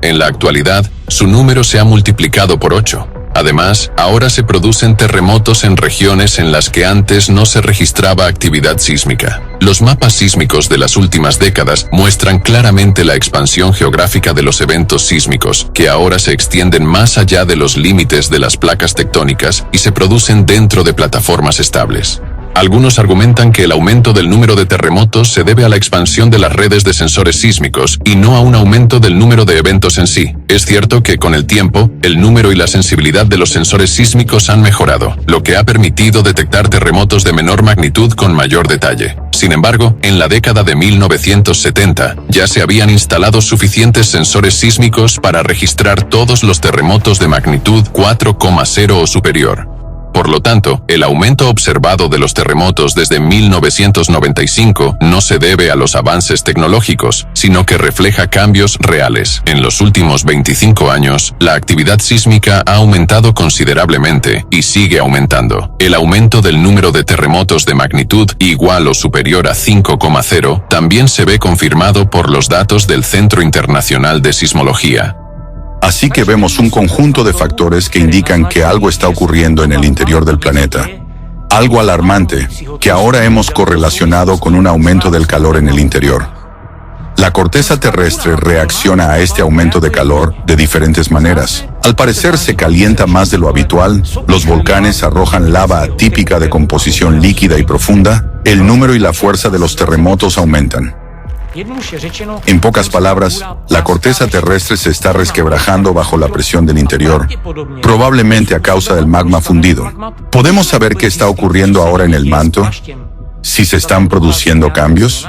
En la actualidad, su número se ha multiplicado por 8. Además, ahora se producen terremotos en regiones en las que antes no se registraba actividad sísmica. Los mapas sísmicos de las últimas décadas muestran claramente la expansión geográfica de los eventos sísmicos, que ahora se extienden más allá de los límites de las placas tectónicas y se producen dentro de plataformas estables. Algunos argumentan que el aumento del número de terremotos se debe a la expansión de las redes de sensores sísmicos y no a un aumento del número de eventos en sí. Es cierto que con el tiempo, el número y la sensibilidad de los sensores sísmicos han mejorado, lo que ha permitido detectar terremotos de menor magnitud con mayor detalle. Sin embargo, en la década de 1970, ya se habían instalado suficientes sensores sísmicos para registrar todos los terremotos de magnitud 4,0 o superior. Por lo tanto, el aumento observado de los terremotos desde 1995 no se debe a los avances tecnológicos, sino que refleja cambios reales. En los últimos 25 años, la actividad sísmica ha aumentado considerablemente y sigue aumentando. El aumento del número de terremotos de magnitud igual o superior a 5,0 también se ve confirmado por los datos del Centro Internacional de Sismología. Así que vemos un conjunto de factores que indican que algo está ocurriendo en el interior del planeta. Algo alarmante, que ahora hemos correlacionado con un aumento del calor en el interior. La corteza terrestre reacciona a este aumento de calor de diferentes maneras. Al parecer se calienta más de lo habitual, los volcanes arrojan lava atípica de composición líquida y profunda, el número y la fuerza de los terremotos aumentan. En pocas palabras, la corteza terrestre se está resquebrajando bajo la presión del interior, probablemente a causa del magma fundido. ¿Podemos saber qué está ocurriendo ahora en el manto? ¿Si se están produciendo cambios?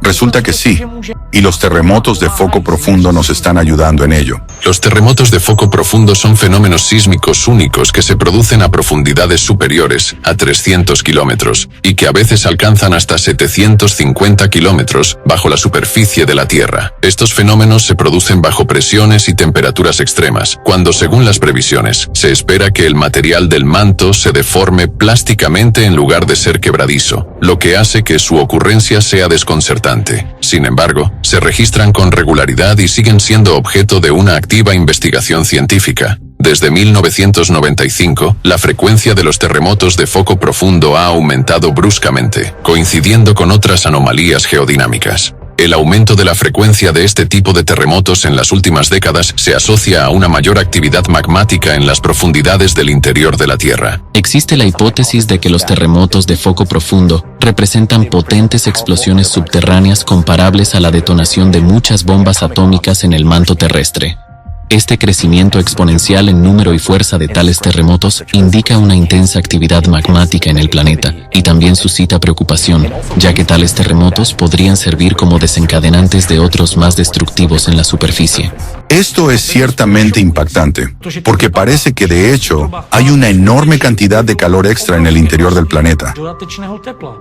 Resulta que sí, y los terremotos de foco profundo nos están ayudando en ello. Los terremotos de foco profundo son fenómenos sísmicos únicos que se producen a profundidades superiores a 300 kilómetros y que a veces alcanzan hasta 750 kilómetros bajo la superficie de la Tierra. Estos fenómenos se producen bajo presiones y temperaturas extremas, cuando, según las previsiones, se espera que el material del manto se deforme plásticamente en lugar de ser quebradizo, lo que hace que su ocurrencia sea desconcertante. Sin embargo, se registran con regularidad y siguen siendo objeto de una activa investigación científica. Desde 1995, la frecuencia de los terremotos de foco profundo ha aumentado bruscamente, coincidiendo con otras anomalías geodinámicas. El aumento de la frecuencia de este tipo de terremotos en las últimas décadas se asocia a una mayor actividad magmática en las profundidades del interior de la Tierra. Existe la hipótesis de que los terremotos de foco profundo representan potentes explosiones subterráneas comparables a la detonación de muchas bombas atómicas en el manto terrestre. Este crecimiento exponencial en número y fuerza de tales terremotos indica una intensa actividad magmática en el planeta y también suscita preocupación, ya que tales terremotos podrían servir como desencadenantes de otros más destructivos en la superficie. Esto es ciertamente impactante, porque parece que de hecho hay una enorme cantidad de calor extra en el interior del planeta,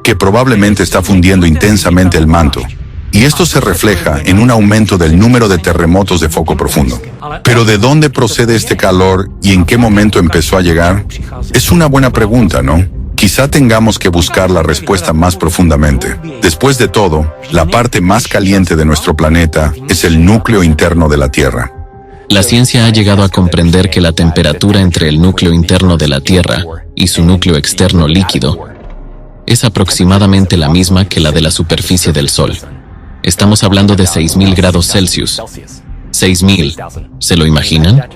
que probablemente está fundiendo intensamente el manto. Y esto se refleja en un aumento del número de terremotos de foco profundo. Pero ¿de dónde procede este calor y en qué momento empezó a llegar? Es una buena pregunta, ¿no? Quizá tengamos que buscar la respuesta más profundamente. Después de todo, la parte más caliente de nuestro planeta es el núcleo interno de la Tierra. La ciencia ha llegado a comprender que la temperatura entre el núcleo interno de la Tierra y su núcleo externo líquido es aproximadamente la misma que la de la superficie del Sol. Estamos hablando de 6.000 grados Celsius. 6.000, ¿se lo imaginan?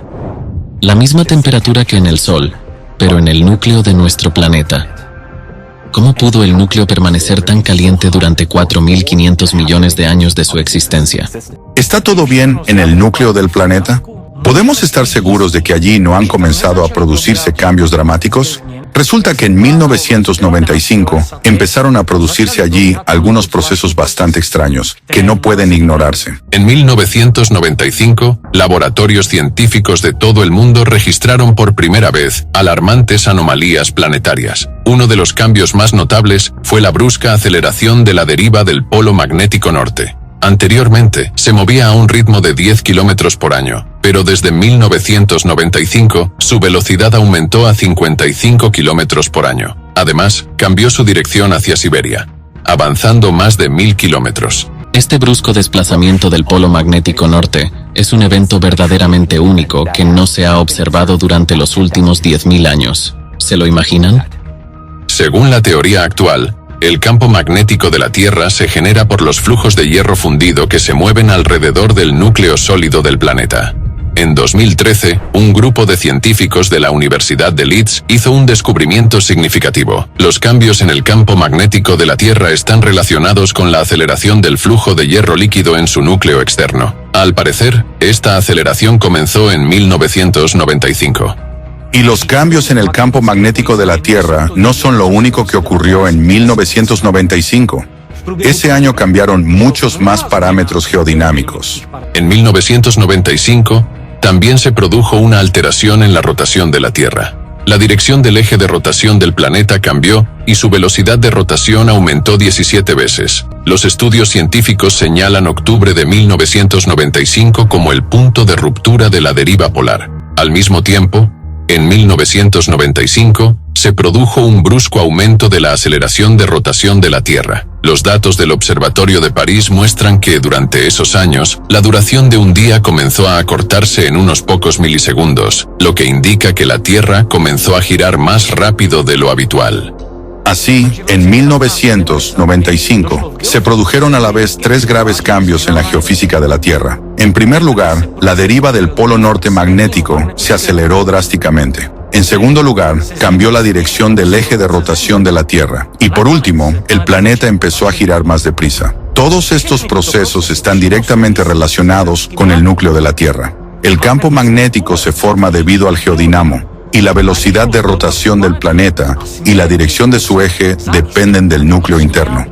La misma temperatura que en el Sol, pero en el núcleo de nuestro planeta. ¿Cómo pudo el núcleo permanecer tan caliente durante 4.500 millones de años de su existencia? ¿Está todo bien en el núcleo del planeta? ¿Podemos estar seguros de que allí no han comenzado a producirse cambios dramáticos? Resulta que en 1995 empezaron a producirse allí algunos procesos bastante extraños que no pueden ignorarse. En 1995, laboratorios científicos de todo el mundo registraron por primera vez alarmantes anomalías planetarias. Uno de los cambios más notables fue la brusca aceleración de la deriva del polo magnético norte. Anteriormente, se movía a un ritmo de 10 kilómetros por año, pero desde 1995, su velocidad aumentó a 55 kilómetros por año. Además, cambió su dirección hacia Siberia, avanzando más de 1.000 kilómetros. Este brusco desplazamiento del polo magnético norte es un evento verdaderamente único que no se ha observado durante los últimos 10.000 años. ¿Se lo imaginan? Según la teoría actual, el campo magnético de la Tierra se genera por los flujos de hierro fundido que se mueven alrededor del núcleo sólido del planeta. En 2013, un grupo de científicos de la Universidad de Leeds hizo un descubrimiento significativo. Los cambios en el campo magnético de la Tierra están relacionados con la aceleración del flujo de hierro líquido en su núcleo externo. Al parecer, esta aceleración comenzó en 1995. Y los cambios en el campo magnético de la Tierra no son lo único que ocurrió en 1995. Ese año cambiaron muchos más parámetros geodinámicos. En 1995, también se produjo una alteración en la rotación de la Tierra. La dirección del eje de rotación del planeta cambió y su velocidad de rotación aumentó 17 veces. Los estudios científicos señalan octubre de 1995 como el punto de ruptura de la deriva polar. Al mismo tiempo, en 1995, se produjo un brusco aumento de la aceleración de rotación de la Tierra. Los datos del Observatorio de París muestran que durante esos años, la duración de un día comenzó a acortarse en unos pocos milisegundos, lo que indica que la Tierra comenzó a girar más rápido de lo habitual. Así, en 1995, se produjeron a la vez 3 graves cambios en la geofísica de la Tierra. En primer lugar, la deriva del polo norte magnético se aceleró drásticamente. En segundo lugar, cambió la dirección del eje de rotación de la Tierra. Y por último, el planeta empezó a girar más deprisa. Todos estos procesos están directamente relacionados con el núcleo de la Tierra. El campo magnético se forma debido al geodinamo, y la velocidad de rotación del planeta y la dirección de su eje dependen del núcleo interno.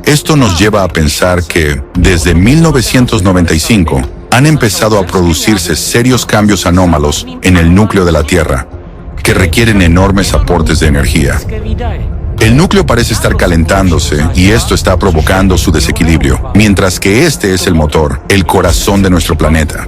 Esto nos lleva a pensar que, desde 1995, han empezado a producirse serios cambios anómalos en el núcleo de la Tierra, que requieren enormes aportes de energía. El núcleo parece estar calentándose y esto está provocando su desequilibrio, mientras que este es el motor, el corazón de nuestro planeta.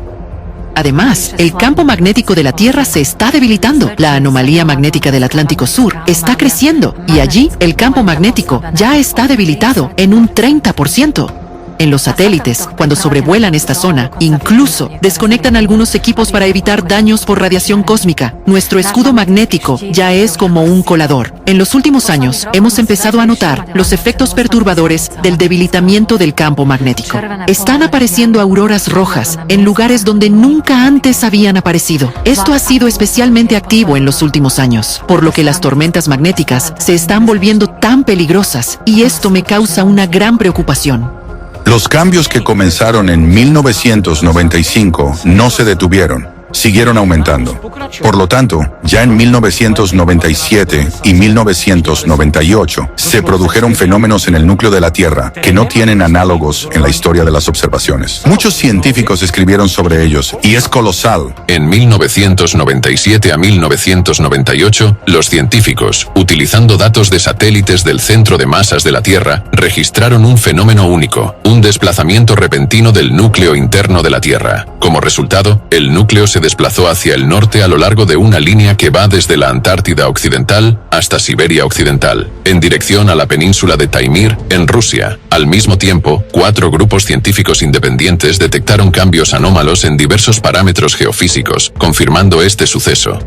Además, el campo magnético de la Tierra se está debilitando. La anomalía magnética del Atlántico Sur está creciendo y allí el campo magnético ya está debilitado en un 30%. En los satélites, cuando sobrevuelan esta zona, incluso desconectan algunos equipos para evitar daños por radiación cósmica. Nuestro escudo magnético ya es como un colador. En los últimos años, hemos empezado a notar los efectos perturbadores del debilitamiento del campo magnético. Están apareciendo auroras rojas en lugares donde nunca antes habían aparecido. Esto ha sido especialmente activo en los últimos años, por lo que las tormentas magnéticas se están volviendo tan peligrosas y esto me causa una gran preocupación. Los cambios que comenzaron en 1995 no se detuvieron, siguieron aumentando. Por lo tanto, ya en 1997 y 1998 se produjeron fenómenos en el núcleo de la Tierra que no tienen análogos en la historia de las observaciones. Muchos científicos escribieron sobre ellos y es colosal. En 1997 a 1998, los científicos, utilizando datos de satélites del centro de masas de la Tierra, registraron un fenómeno único, un desplazamiento repentino del núcleo interno de la Tierra. Como resultado, el núcleo se desplazó hacia el norte a lo largo de una línea que va desde la Antártida Occidental hasta Siberia Occidental, en dirección a la península de Taimir, en Rusia. Al mismo tiempo, 4 grupos científicos independientes detectaron cambios anómalos en diversos parámetros geofísicos, confirmando este suceso.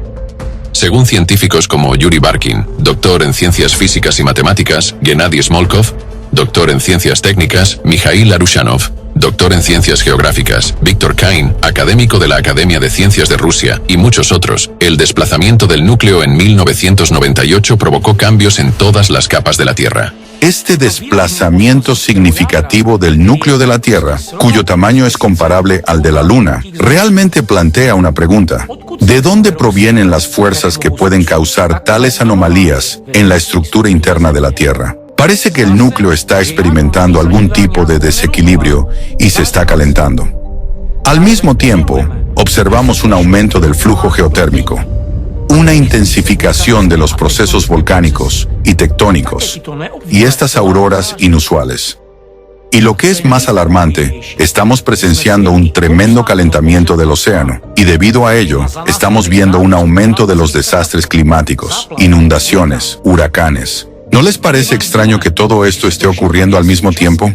Según científicos como Yuri Barkin, doctor en ciencias físicas y matemáticas, Gennady Smolkov, doctor en ciencias técnicas, Mikhail Arushanov, doctor en ciencias geográficas, Viktor Kain, académico de la Academia de Ciencias de Rusia, y muchos otros, el desplazamiento del núcleo en 1998 provocó cambios en todas las capas de la Tierra. Este desplazamiento significativo del núcleo de la Tierra, cuyo tamaño es comparable al de la Luna, realmente plantea una pregunta. ¿De dónde provienen las fuerzas que pueden causar tales anomalías en la estructura interna de la Tierra? Parece que el núcleo está experimentando algún tipo de desequilibrio y se está calentando. Al mismo tiempo, observamos un aumento del flujo geotérmico, una intensificación de los procesos volcánicos y tectónicos, y estas auroras inusuales. Y lo que es más alarmante, estamos presenciando un tremendo calentamiento del océano, y debido a ello, estamos viendo un aumento de los desastres climáticos, inundaciones, huracanes. ¿No les parece extraño que todo esto esté ocurriendo al mismo tiempo?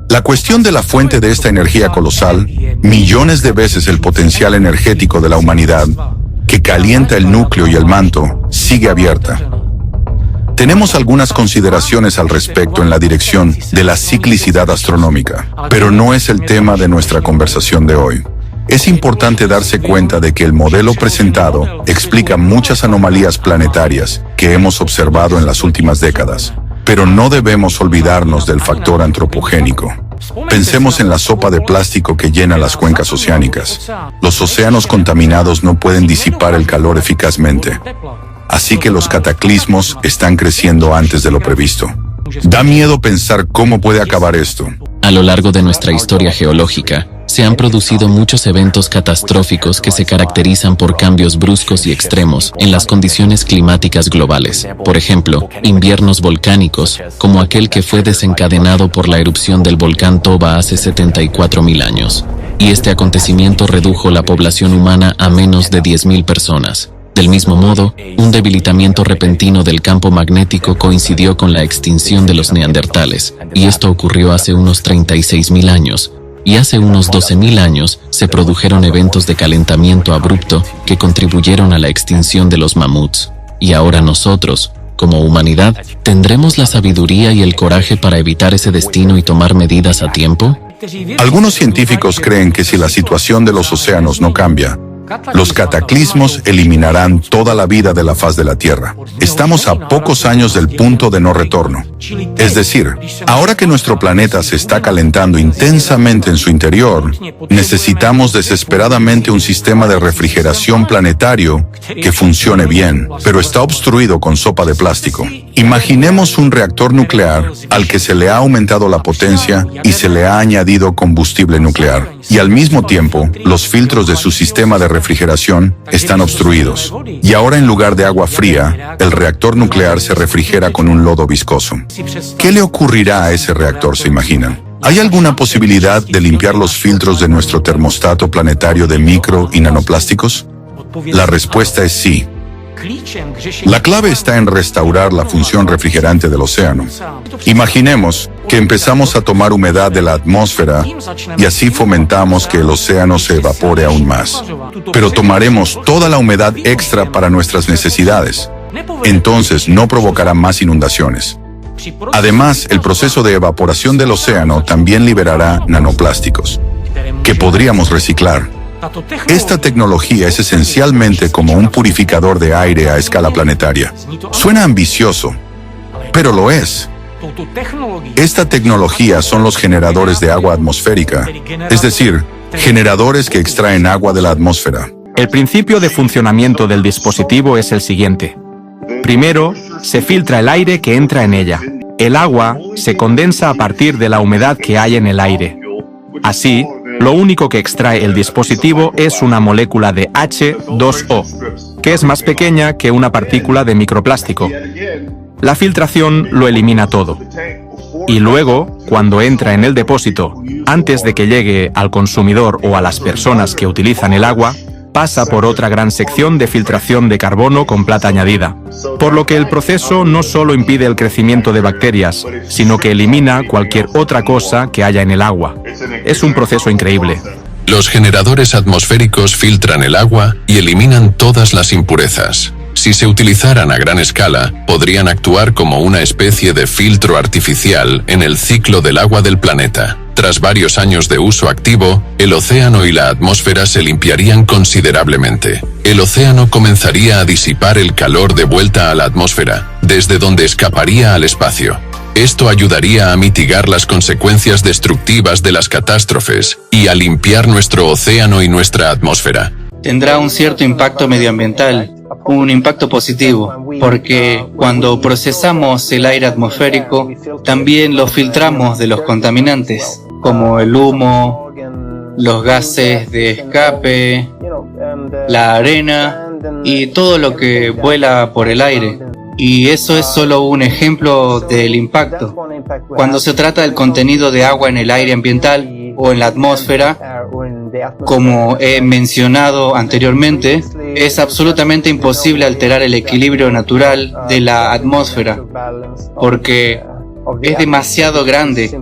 La cuestión de la fuente de esta energía colosal, millones de veces el potencial energético de la humanidad, que calienta el núcleo y el manto, sigue abierta. Tenemos algunas consideraciones al respecto en la dirección de la ciclicidad astronómica, pero no es el tema de nuestra conversación de hoy. Es importante darse cuenta de que el modelo presentado explica muchas anomalías planetarias que hemos observado en las últimas décadas, pero no debemos olvidarnos del factor antropogénico. Pensemos en la sopa de plástico que llena las cuencas oceánicas. Los océanos contaminados no pueden disipar el calor eficazmente, así que los cataclismos están creciendo antes de lo previsto. Da miedo pensar cómo puede acabar esto. A lo largo de nuestra historia geológica, se han producido muchos eventos catastróficos que se caracterizan por cambios bruscos y extremos en las condiciones climáticas globales. Por ejemplo, inviernos volcánicos, como aquel que fue desencadenado por la erupción del volcán Toba hace 74.000 años. Y este acontecimiento redujo la población humana a menos de 10.000 personas. Del mismo modo, un debilitamiento repentino del campo magnético coincidió con la extinción de los neandertales, y esto ocurrió hace unos 36.000 años. Y hace unos 12.000 años se produjeron eventos de calentamiento abrupto que contribuyeron a la extinción de los mamuts. Y ahora nosotros, como humanidad, ¿tendremos la sabiduría y el coraje para evitar ese destino y tomar medidas a tiempo? Algunos científicos creen que si la situación de los océanos no cambia, los cataclismos eliminarán toda la vida de la faz de la Tierra. Estamos a pocos años del punto de no retorno. Es decir, ahora que nuestro planeta se está calentando intensamente en su interior, necesitamos desesperadamente un sistema de refrigeración planetario que funcione bien, pero está obstruido con sopa de plástico. Imaginemos un reactor nuclear al que se le ha aumentado la potencia y se le ha añadido combustible nuclear, y al mismo tiempo, los filtros de su sistema de refrigeración están obstruidos. Y ahora, en lugar de agua fría, el reactor nuclear se refrigera con un lodo viscoso. ¿Qué le ocurrirá a ese reactor, se imaginan? ¿Hay alguna posibilidad de limpiar los filtros de nuestro termostato planetario de micro y nanoplásticos? La respuesta es sí. La clave está en restaurar la función refrigerante del océano. Imaginemos que empezamos a tomar humedad de la atmósfera y así fomentamos que el océano se evapore aún más. Pero tomaremos toda la humedad extra para nuestras necesidades. Entonces no provocará más inundaciones. Además, el proceso de evaporación del océano también liberará nanoplásticos, que podríamos reciclar. Esta tecnología es esencialmente como un purificador de aire a escala planetaria. Suena ambicioso, pero lo es. Esta tecnología son los generadores de agua atmosférica, es decir, generadores que extraen agua de la atmósfera. El principio de funcionamiento del dispositivo es el siguiente. Primero, se filtra el aire que entra en ella. El agua se condensa a partir de la humedad que hay en el aire. Así, lo único que extrae el dispositivo es una molécula de H2O, que es más pequeña que una partícula de microplástico. La filtración lo elimina todo. Y luego, cuando entra en el depósito, antes de que llegue al consumidor o a las personas que utilizan el agua, pasa por otra gran sección de filtración de carbono con plata añadida. Por lo que el proceso no solo impide el crecimiento de bacterias, sino que elimina cualquier otra cosa que haya en el agua. Es un proceso increíble. Los generadores atmosféricos filtran el agua y eliminan todas las impurezas. Si se utilizaran a gran escala, podrían actuar como una especie de filtro artificial en el ciclo del agua del planeta. Tras varios años de uso activo, el océano y la atmósfera se limpiarían considerablemente. El océano comenzaría a disipar el calor de vuelta a la atmósfera, desde donde escaparía al espacio. Esto ayudaría a mitigar las consecuencias destructivas de las catástrofes y a limpiar nuestro océano y nuestra atmósfera. Tendrá un cierto impacto medioambiental, un impacto positivo, porque cuando procesamos el aire atmosférico, también lo filtramos de los contaminantes, como el humo, los gases de escape, la arena y todo lo que vuela por el aire. Y eso es solo un ejemplo del impacto. Cuando se trata del contenido de agua en el aire ambiental o en la atmósfera, como he mencionado anteriormente, es absolutamente imposible alterar el equilibrio natural de la atmósfera, porque es demasiado grande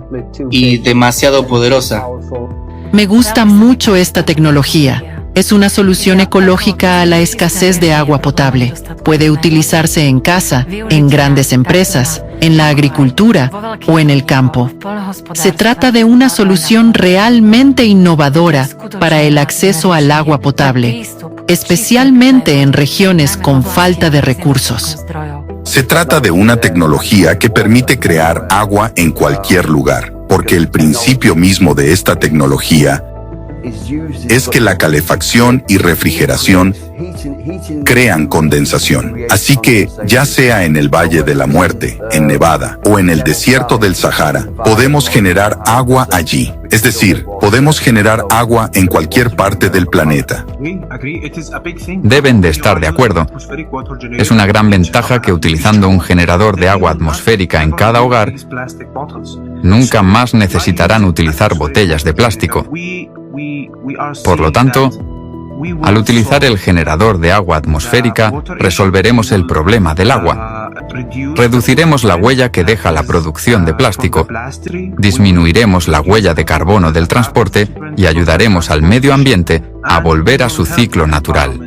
y demasiado poderosa. Me gusta mucho esta tecnología. Es una solución ecológica a la escasez de agua potable. Puede utilizarse en casa, en grandes empresas, en la agricultura o en el campo. Se trata de una solución realmente innovadora para el acceso al agua potable, especialmente en regiones con falta de recursos. Se trata de una tecnología que permite crear agua en cualquier lugar, porque el principio mismo de esta tecnología es que la calefacción y refrigeración crean condensación. Así que, ya sea en el Valle de la Muerte, en Nevada, o en el desierto del Sahara, podemos generar agua allí. Es decir, podemos generar agua en cualquier parte del planeta. Deben de estar de acuerdo. Es una gran ventaja que utilizando un generador de agua atmosférica en cada hogar, nunca más necesitarán utilizar botellas de plástico. Por lo tanto, al utilizar el generador de agua atmosférica, resolveremos el problema del agua. Reduciremos la huella que deja la producción de plástico, disminuiremos la huella de carbono del transporte y ayudaremos al medio ambiente a volver a su ciclo natural.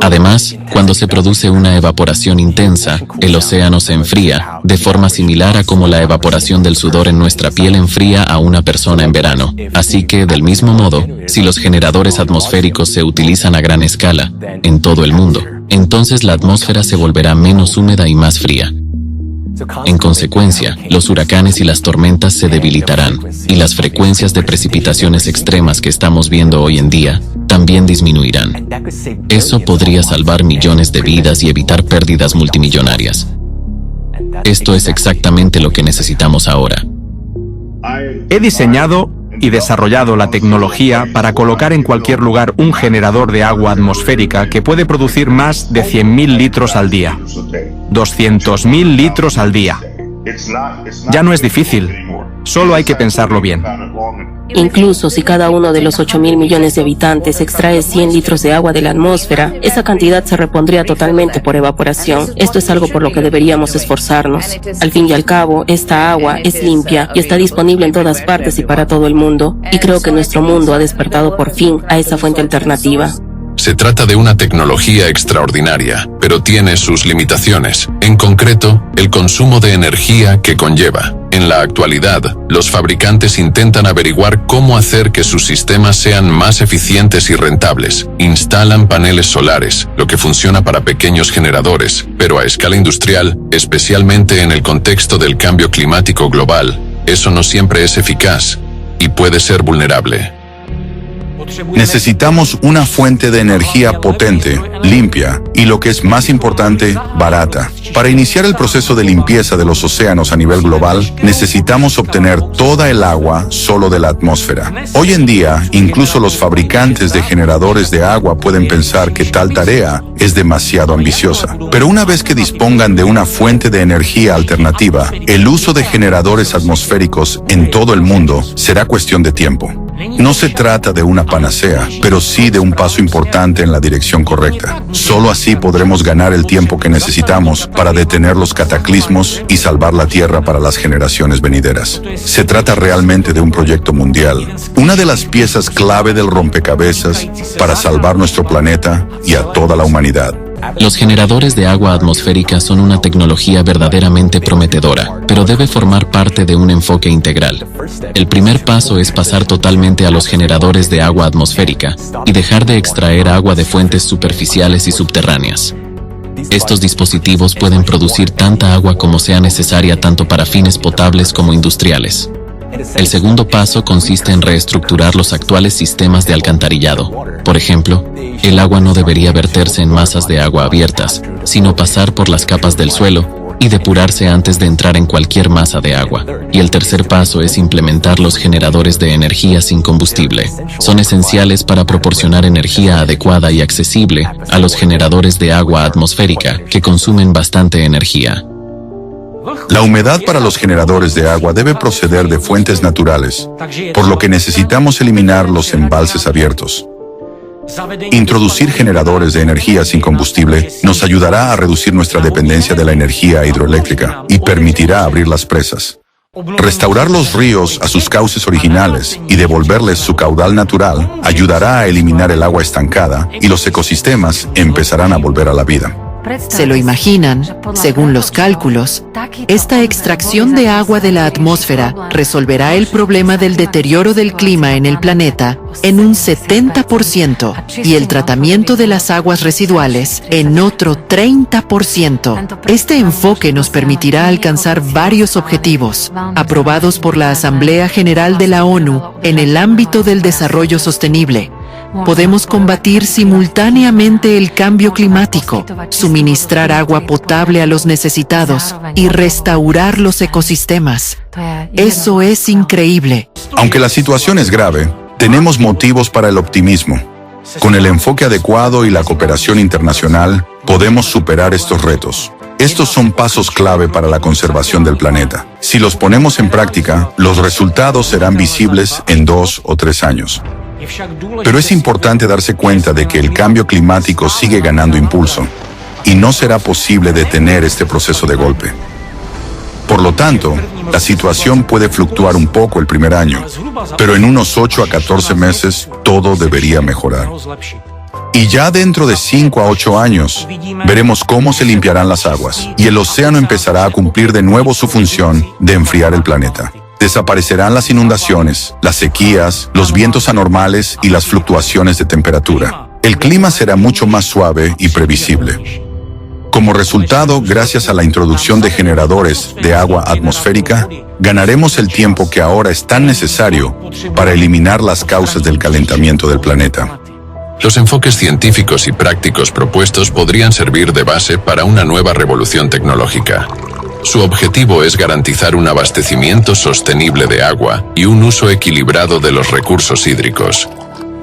Además, cuando se produce una evaporación intensa, el océano se enfría, de forma similar a como la evaporación del sudor en nuestra piel enfría a una persona en verano. Así que, del mismo modo, si los generadores atmosféricos se utilizan a gran escala, en todo el mundo, entonces la atmósfera se volverá menos húmeda y más fría. En consecuencia, los huracanes y las tormentas se debilitarán, y las frecuencias de precipitaciones extremas que estamos viendo hoy en día también disminuirán. Eso podría salvar millones de vidas y evitar pérdidas multimillonarias. Esto es exactamente lo que necesitamos ahora. He diseñado y desarrollado la tecnología para colocar en cualquier lugar un generador de agua atmosférica que puede producir más de 100.000 litros al día. 200.000 litros al día. Ya no es difícil, solo hay que pensarlo bien. Incluso si cada uno de los 8.000 millones de habitantes extrae 100 litros de agua de la atmósfera, esa cantidad se repondría totalmente por evaporación. Esto es algo por lo que deberíamos esforzarnos. Al fin y al cabo, esta agua es limpia y está disponible en todas partes y para todo el mundo. Y creo que nuestro mundo ha despertado por fin a esa fuente alternativa. Se trata de una tecnología extraordinaria, pero tiene sus limitaciones. En concreto, el consumo de energía que conlleva. En la actualidad, los fabricantes intentan averiguar cómo hacer que sus sistemas sean más eficientes y rentables. Instalan paneles solares, lo que funciona para pequeños generadores, pero a escala industrial, especialmente en el contexto del cambio climático global, eso no siempre es eficaz y puede ser vulnerable. Necesitamos una fuente de energía potente, limpia y, lo que es más importante, barata. Para iniciar el proceso de limpieza de los océanos a nivel global, necesitamos obtener toda el agua solo de la atmósfera. Hoy en día, incluso los fabricantes de generadores de agua pueden pensar que tal tarea es demasiado ambiciosa. Pero una vez que dispongan de una fuente de energía alternativa, el uso de generadores atmosféricos en todo el mundo será cuestión de tiempo. No se trata de una panacea, pero sí de un paso importante en la dirección correcta. Solo así podremos ganar el tiempo que necesitamos para detener los cataclismos y salvar la Tierra para las generaciones venideras. Se trata realmente de un proyecto mundial, una de las piezas clave del rompecabezas para salvar nuestro planeta y a toda la humanidad. Los generadores de agua atmosférica son una tecnología verdaderamente prometedora, pero debe formar parte de un enfoque integral. El primer paso es pasar totalmente a los generadores de agua atmosférica y dejar de extraer agua de fuentes superficiales y subterráneas. Estos dispositivos pueden producir tanta agua como sea necesaria tanto para fines potables como industriales. El segundo paso consiste en reestructurar los actuales sistemas de alcantarillado. Por ejemplo, el agua no debería verterse en masas de agua abiertas, sino pasar por las capas del suelo y depurarse antes de entrar en cualquier masa de agua. Y el tercer paso es implementar los generadores de energía sin combustible. Son esenciales para proporcionar energía adecuada y accesible a los generadores de agua atmosférica, que consumen bastante energía. La humedad para los generadores de agua debe proceder de fuentes naturales, por lo que necesitamos eliminar los embalses abiertos. Introducir generadores de energía sin combustible nos ayudará a reducir nuestra dependencia de la energía hidroeléctrica y permitirá abrir las presas. Restaurar los ríos a sus cauces originales y devolverles su caudal natural ayudará a eliminar el agua estancada y los ecosistemas empezarán a volver a la vida. ¿Se lo imaginan? Según los cálculos, esta extracción de agua de la atmósfera resolverá el problema del deterioro del clima en el planeta en un 70% y el tratamiento de las aguas residuales en otro 30%. Este enfoque nos permitirá alcanzar varios objetivos aprobados por la Asamblea General de la ONU en el ámbito del desarrollo sostenible. Podemos combatir simultáneamente el cambio climático, suministrar agua potable a los necesitados y restaurar los ecosistemas. Eso es increíble. Aunque la situación es grave, tenemos motivos para el optimismo. Con el enfoque adecuado y la cooperación internacional, podemos superar estos retos. Estos son pasos clave para la conservación del planeta. Si los ponemos en práctica, los resultados serán visibles en 2 o 3 años. Pero es importante darse cuenta de que el cambio climático sigue ganando impulso y no será posible detener este proceso de golpe. Por lo tanto, la situación puede fluctuar un poco el primer año, pero en unos 8 a 14 meses todo debería mejorar. Y ya dentro de 5 a 8 años, veremos cómo se limpiarán las aguas y el océano empezará a cumplir de nuevo su función de enfriar el planeta. Desaparecerán las inundaciones, las sequías, los vientos anormales y las fluctuaciones de temperatura. El clima será mucho más suave y previsible. Como resultado, gracias a la introducción de generadores de agua atmosférica, ganaremos el tiempo que ahora es tan necesario para eliminar las causas del calentamiento del planeta. Los enfoques científicos y prácticos propuestos podrían servir de base para una nueva revolución tecnológica. Su objetivo es garantizar un abastecimiento sostenible de agua y un uso equilibrado de los recursos hídricos.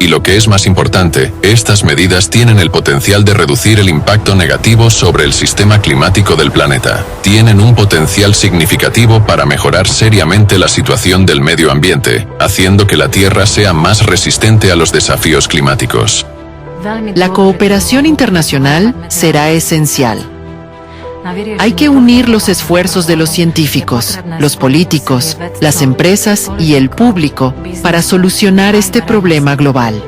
Y lo que es más importante, estas medidas tienen el potencial de reducir el impacto negativo sobre el sistema climático del planeta. Tienen un potencial significativo para mejorar seriamente la situación del medio ambiente, haciendo que la Tierra sea más resistente a los desafíos climáticos. La cooperación internacional será esencial. Hay que unir los esfuerzos de los científicos, los políticos, las empresas y el público para solucionar este problema global.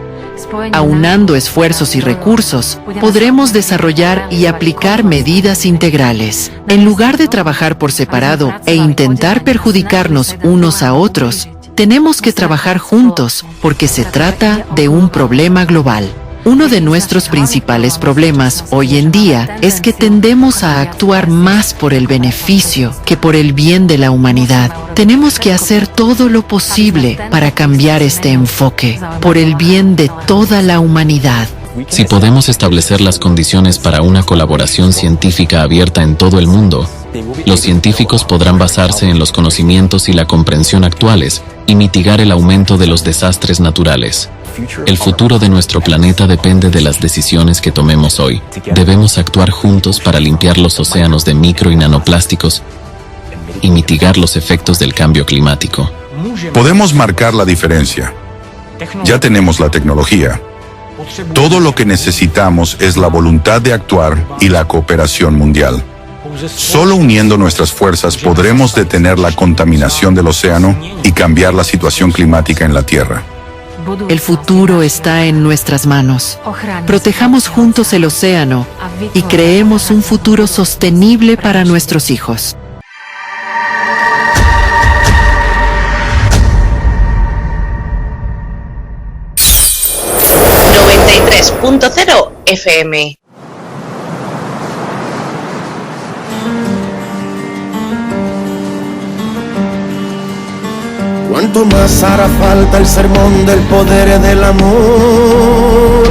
Aunando esfuerzos y recursos, podremos desarrollar y aplicar medidas integrales. En lugar de trabajar por separado e intentar perjudicarnos unos a otros, tenemos que trabajar juntos porque se trata de un problema global. Uno de nuestros principales problemas hoy en día es que tendemos a actuar más por el beneficio que por el bien de la humanidad. Tenemos que hacer todo lo posible para cambiar este enfoque, por el bien de toda la humanidad. Si podemos establecer las condiciones para una colaboración científica abierta en todo el mundo, los científicos podrán basarse en los conocimientos y la comprensión actuales y mitigar el aumento de los desastres naturales. El futuro de nuestro planeta depende de las decisiones que tomemos hoy. Debemos actuar juntos para limpiar los océanos de micro y nanoplásticos y mitigar los efectos del cambio climático. Podemos marcar la diferencia. Ya tenemos la tecnología. Todo lo que necesitamos es la voluntad de actuar y la cooperación mundial. Solo uniendo nuestras fuerzas podremos detener la contaminación del océano y cambiar la situación climática en la Tierra. El futuro está en nuestras manos. Protejamos juntos el océano y creemos un futuro sostenible para nuestros hijos. .0 FM. ¿Cuánto más hará falta el sermón del poder del amor?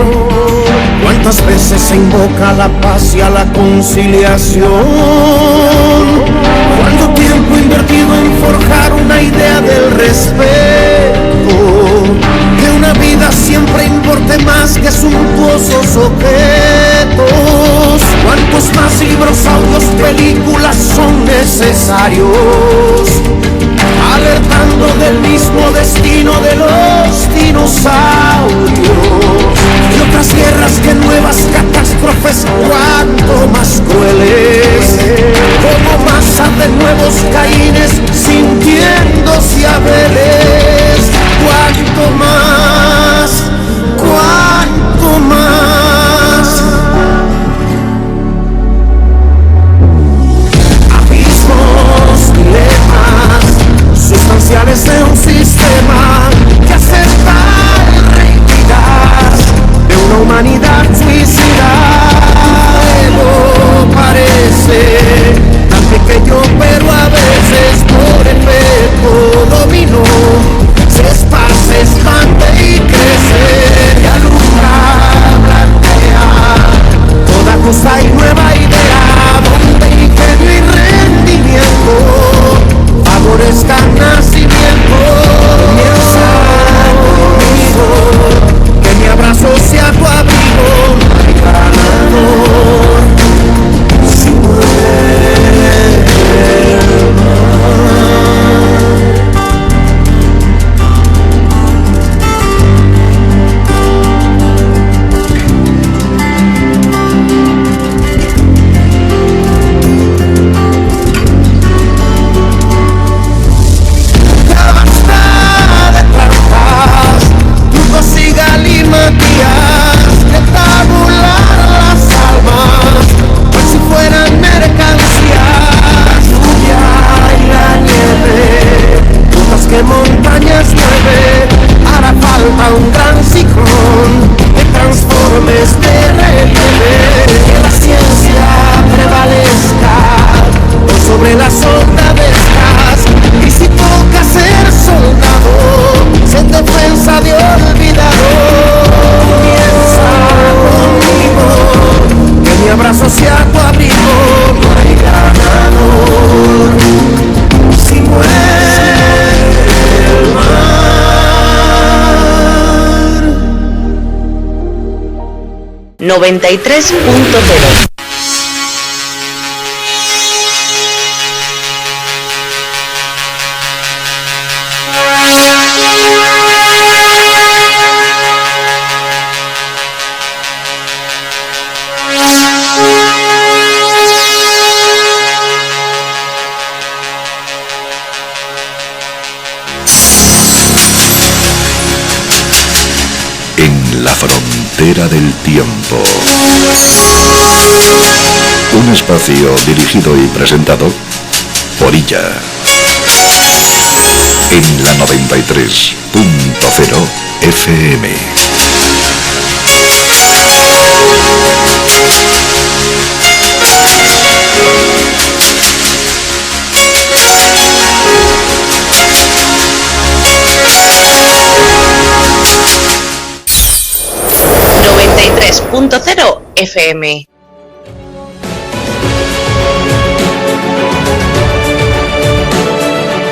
¿Cuántas veces se invoca la paz y a la conciliación? ¿Cuánto tiempo invertido en forjar una idea del respeto? Que una vida siempre importe más que suntuosos objetos. ¿Cuántos más libros, audios, películas son necesarios? Alertando del mismo destino de los dinosaurios y otras guerras que nuevas catástrofes, cuanto más crueles, como masa de nuevos Caínes sintiéndose Abeles. Cuanto más, cuanto más. Abismos, dilemas sustanciales de un sistema que acepta el reivindicar de una humanidad suicida. Ego parece tan pequeño, pero a veces por efecto dominó. brazos y a tu abrigo. No hay ganador si muere el mar. 93.0. En la frontera del tiempo. Un espacio dirigido y presentado por ella. En la 93.0 FM. .0 FM.